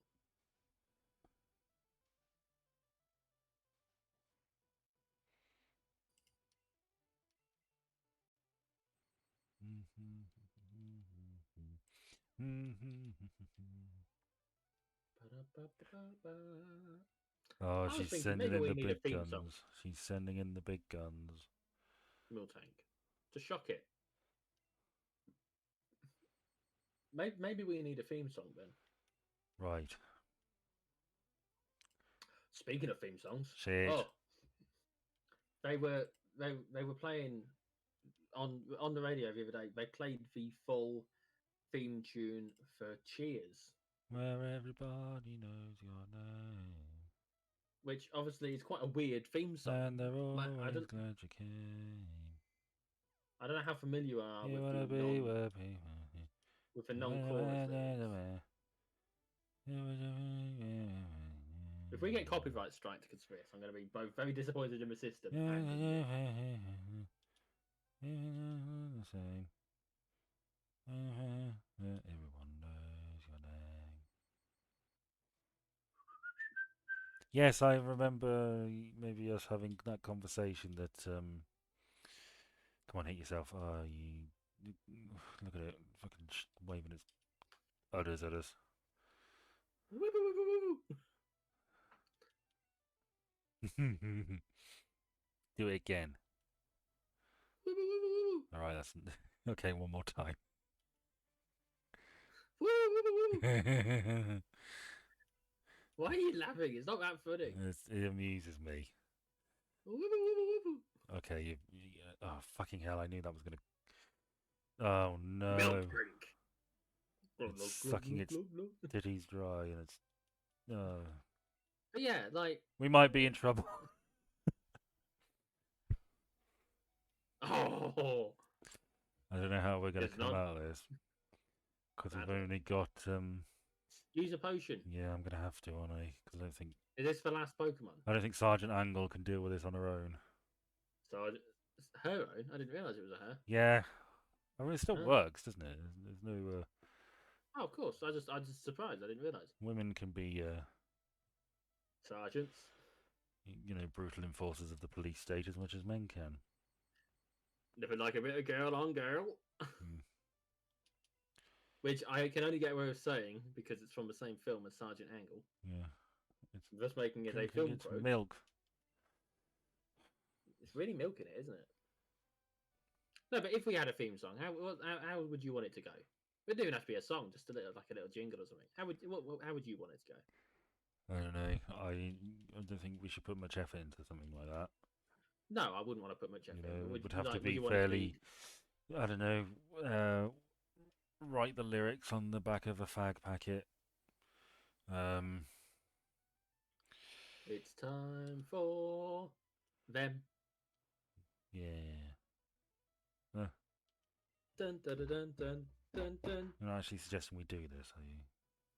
Oh, I was she's thinking sending maybe in we the need a big theme song. guns. She's sending in the big guns. Mill tank. To shock it. Maybe we need a theme song then. Right. Speaking of theme songs, Shit. oh, they were playing on the radio the other day. They played the full theme tune for Cheers, Where everybody knows your name. which obviously is quite a weird theme song. And they're Like always glad you came. I don't know how familiar you are You with wanna the be where people. non-chorus lyrics. If we get copyright strike to conspiracy, I'm going to be both very disappointed in the system and in me. The same. Everyone knows your name. Yes, I remember maybe us having that conversation that come on, hit yourself. You look at it, fucking waving its udders. Do it again. All right, that's okay. One more time. Why are you laughing? It's not that funny. It amuses me. Okay, oh fucking hell! I knew that was gonna. Oh Milk no! drink. It's sucking its titties dry, and it's. But yeah, like We might be in trouble. oh, I don't know how we're going to it's come not out of this because we've badly. only got. Use a potion. Yeah, I'm going to have to, aren't I? Because Is this the last Pokemon? I don't think Sergeant Angle can deal with this on her own. So her own? I didn't realise it was a her. Yeah, I mean it still Huh? works, doesn't it? There's no. Oh, of course. I just surprised. I didn't realise. Women can be, Sergeants. brutal enforcers of the police state as much as men can. Never like a bit of girl on girl. Mm. Which I can only get away with saying because it's from the same film as Sergeant Angle. Yeah, it's Thus making it a drinking film its quote. milk. It's really milking it, isn't it? No, but if we had a theme song, how would you want it to go? It doesn't have to be a song, just a little jingle or something. How would you want it to go? I don't know. I don't think we should put much effort into something like that. No, I wouldn't want to put much effort. It would have to would be you want it to be? fairly. I don't know. Write the lyrics on the back of a fag packet. It's time for them. Yeah. Dun dun dun dun dun dun. Dun. You're not actually suggesting we do this, are you?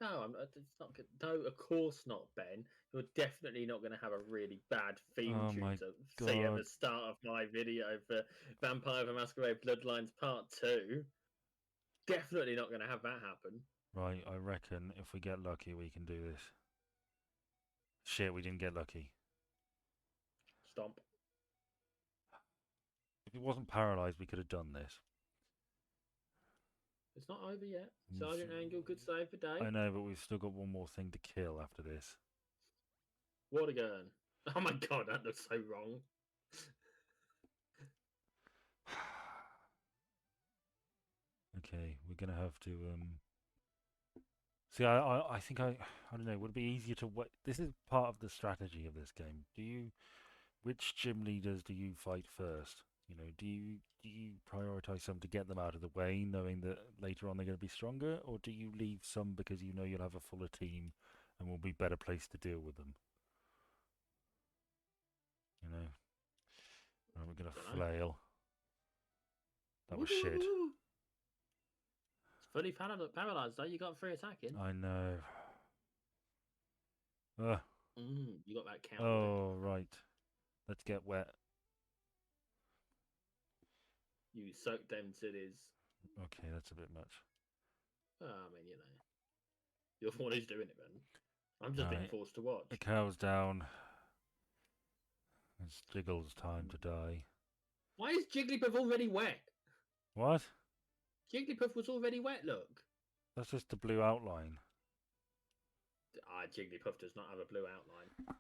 No, it's not good. No, of course not, Ben. You're definitely not going to have a really bad theme Oh tune my to see at God. the start of my video for Vampire the Masquerade Bloodlines Part 2. Definitely not going to have that happen. Right, I reckon if we get lucky, we can do this. Shit, we didn't get lucky. Stomp. If it wasn't paralysed, we could have done this. It's not over yet. Sergeant Angle could save the day. I know, but we've still got one more thing to kill after this. Water gun. Oh my god, that looks so wrong. Okay, we're gonna have to see. I think I don't know. Would it be easier to wait? This is part of the strategy of this game. Which gym leaders do you fight first? Do you prioritize some to get them out of the way, knowing that later on they're going to be stronger, or do you leave some because you know you'll have a fuller team and will be better placed to deal with them? Right, we're gonna flail. That was shit. It's fully paralysed though. You got 3 attacking. I know. You got that count. Oh, right. Let's get wet. You soaked them till his. Okay, that's a bit much. I mean, you're the one who's doing it, man. I'm just being forced to watch. The cow's down. It's Jiggle's time to die. Why is Jigglypuff already wet? What? Jigglypuff was already wet, look. That's just the blue outline. Jigglypuff does not have a blue outline.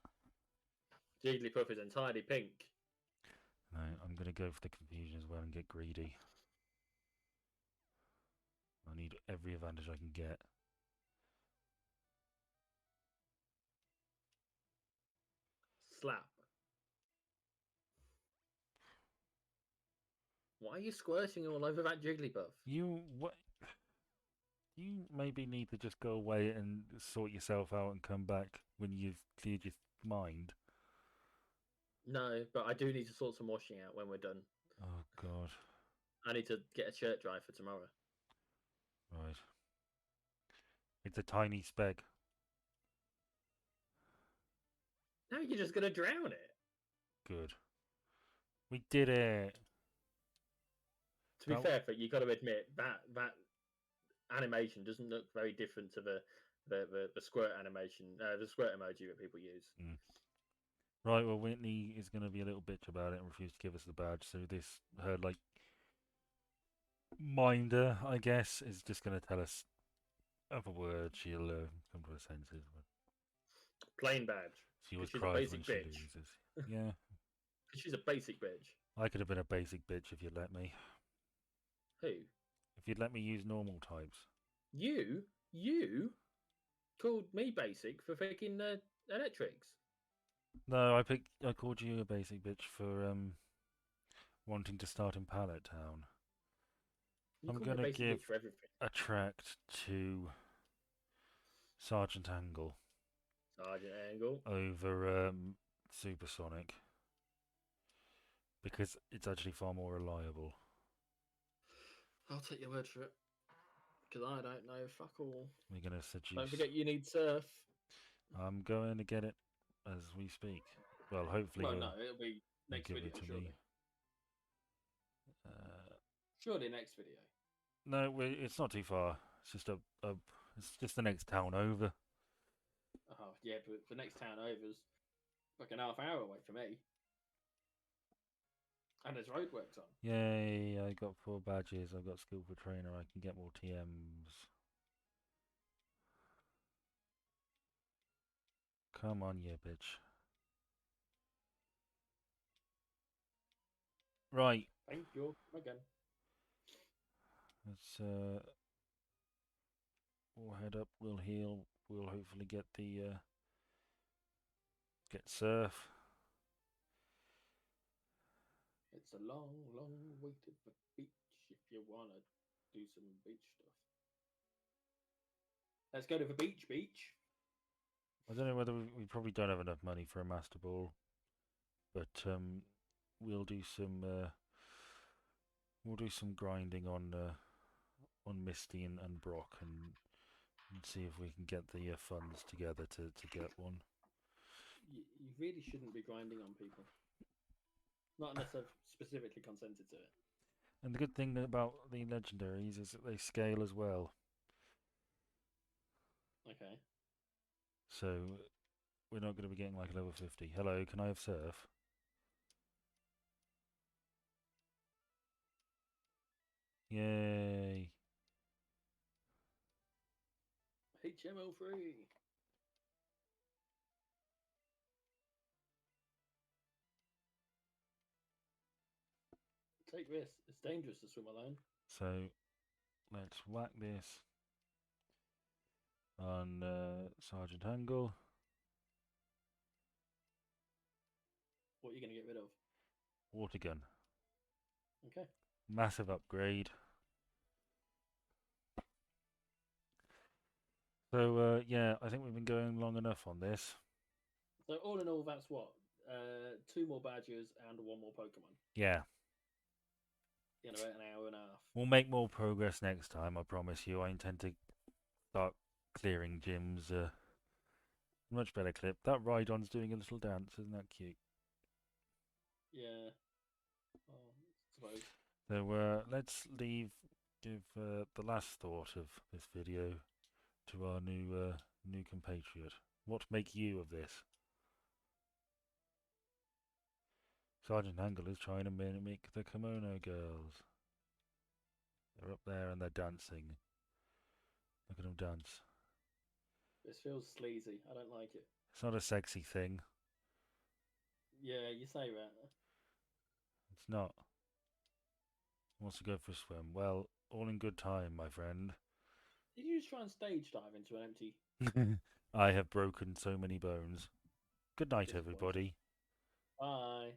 Jigglypuff is entirely pink. No, I'm going to go for the confusion as well and get greedy. I need every advantage I can get. Slap. Why are you squirting all over that Jigglypuff? You maybe need to just go away and sort yourself out and come back when you've cleared your mind. No, but I do need to sort some washing out when we're done. Oh, God. I need to get a shirt dry for tomorrow. Right. It's a tiny speck. Now you're just going to drown it. Good. We did it. To be fair, but you got to admit that animation doesn't look very different to the squirt animation, the squirt emoji that people use. Right, well, Whitney is going to be a little bitch about it and refuse to give us the badge, so her minder, I guess, is just going to tell us other words. She'll come to her senses. Plain badge. She always cries when she loses. Yeah. She's a basic bitch. I could have been a basic bitch if you'd let me. Who? If you'd let me use normal types. You called me basic for faking electrics. No, I called you a basic bitch for wanting to start in Pallet Town. You I'm call me a gonna basic give bitch for everything. attract to Sergeant Angle Sergeant Angle. over Supersonic because it's actually far more reliable. I'll take your word for it. Because I don't know fuck all. We're gonna Don't seduce. forget you need surf. I'm going to get it as we speak. Well, hopefully Well, no, it'll be you'll next give video, it to surely. me. Uh, Surely next video. no, it's not too far. It's just it's just the next town over. Oh, yeah, but the next town over's like an half hour away from me. And there's roadworks on. Yay! I got 4 badges. I've got skillful trainer. I can get more TMs. Come on, yeah, bitch. Right. Thank you again. Let's we'll head up. We'll heal. We'll hopefully get the get surf. It's a long, long way to the beach if you want to do some beach stuff. Let's go to the beach, beach. I don't know whether we probably don't have enough money for a master ball, but we'll do some grinding on Misty and Brock and see if we can get the funds together to get one. You really shouldn't be grinding on people. Not unless I've specifically consented to it. And the good thing about the legendaries is that they scale as well. Okay. So we're not going to be getting like level 50. Hello, can I have surf? Yay. HMO free. Take this. It's dangerous to swim alone. So let's whack this on Sergeant Angle. What are you going to get rid of? Water gun. Okay. Massive upgrade. So yeah, I think we've been going long enough on this. So all in all, that's what? 2 more badges and 1 more Pokemon. Yeah. In about an hour and a half. We'll make more progress next time, I promise you. I intend to start clearing gyms. Much better clip. That Rhydon's doing a little dance, isn't that cute? Yeah. Well, I suppose. So give the last thought of this video to our new compatriot. What make you of this? Sergeant Angle is trying to mimic the kimono girls. They're up there and they're dancing. Look at them dance. This feels sleazy. I don't like it. It's not a sexy thing. Yeah, you say that. It's not. Wants to go for a swim. Well, all in good time, my friend. Did you just try and stage dive into an empty? I have broken so many bones. Good night, Disappointing. everybody. Bye.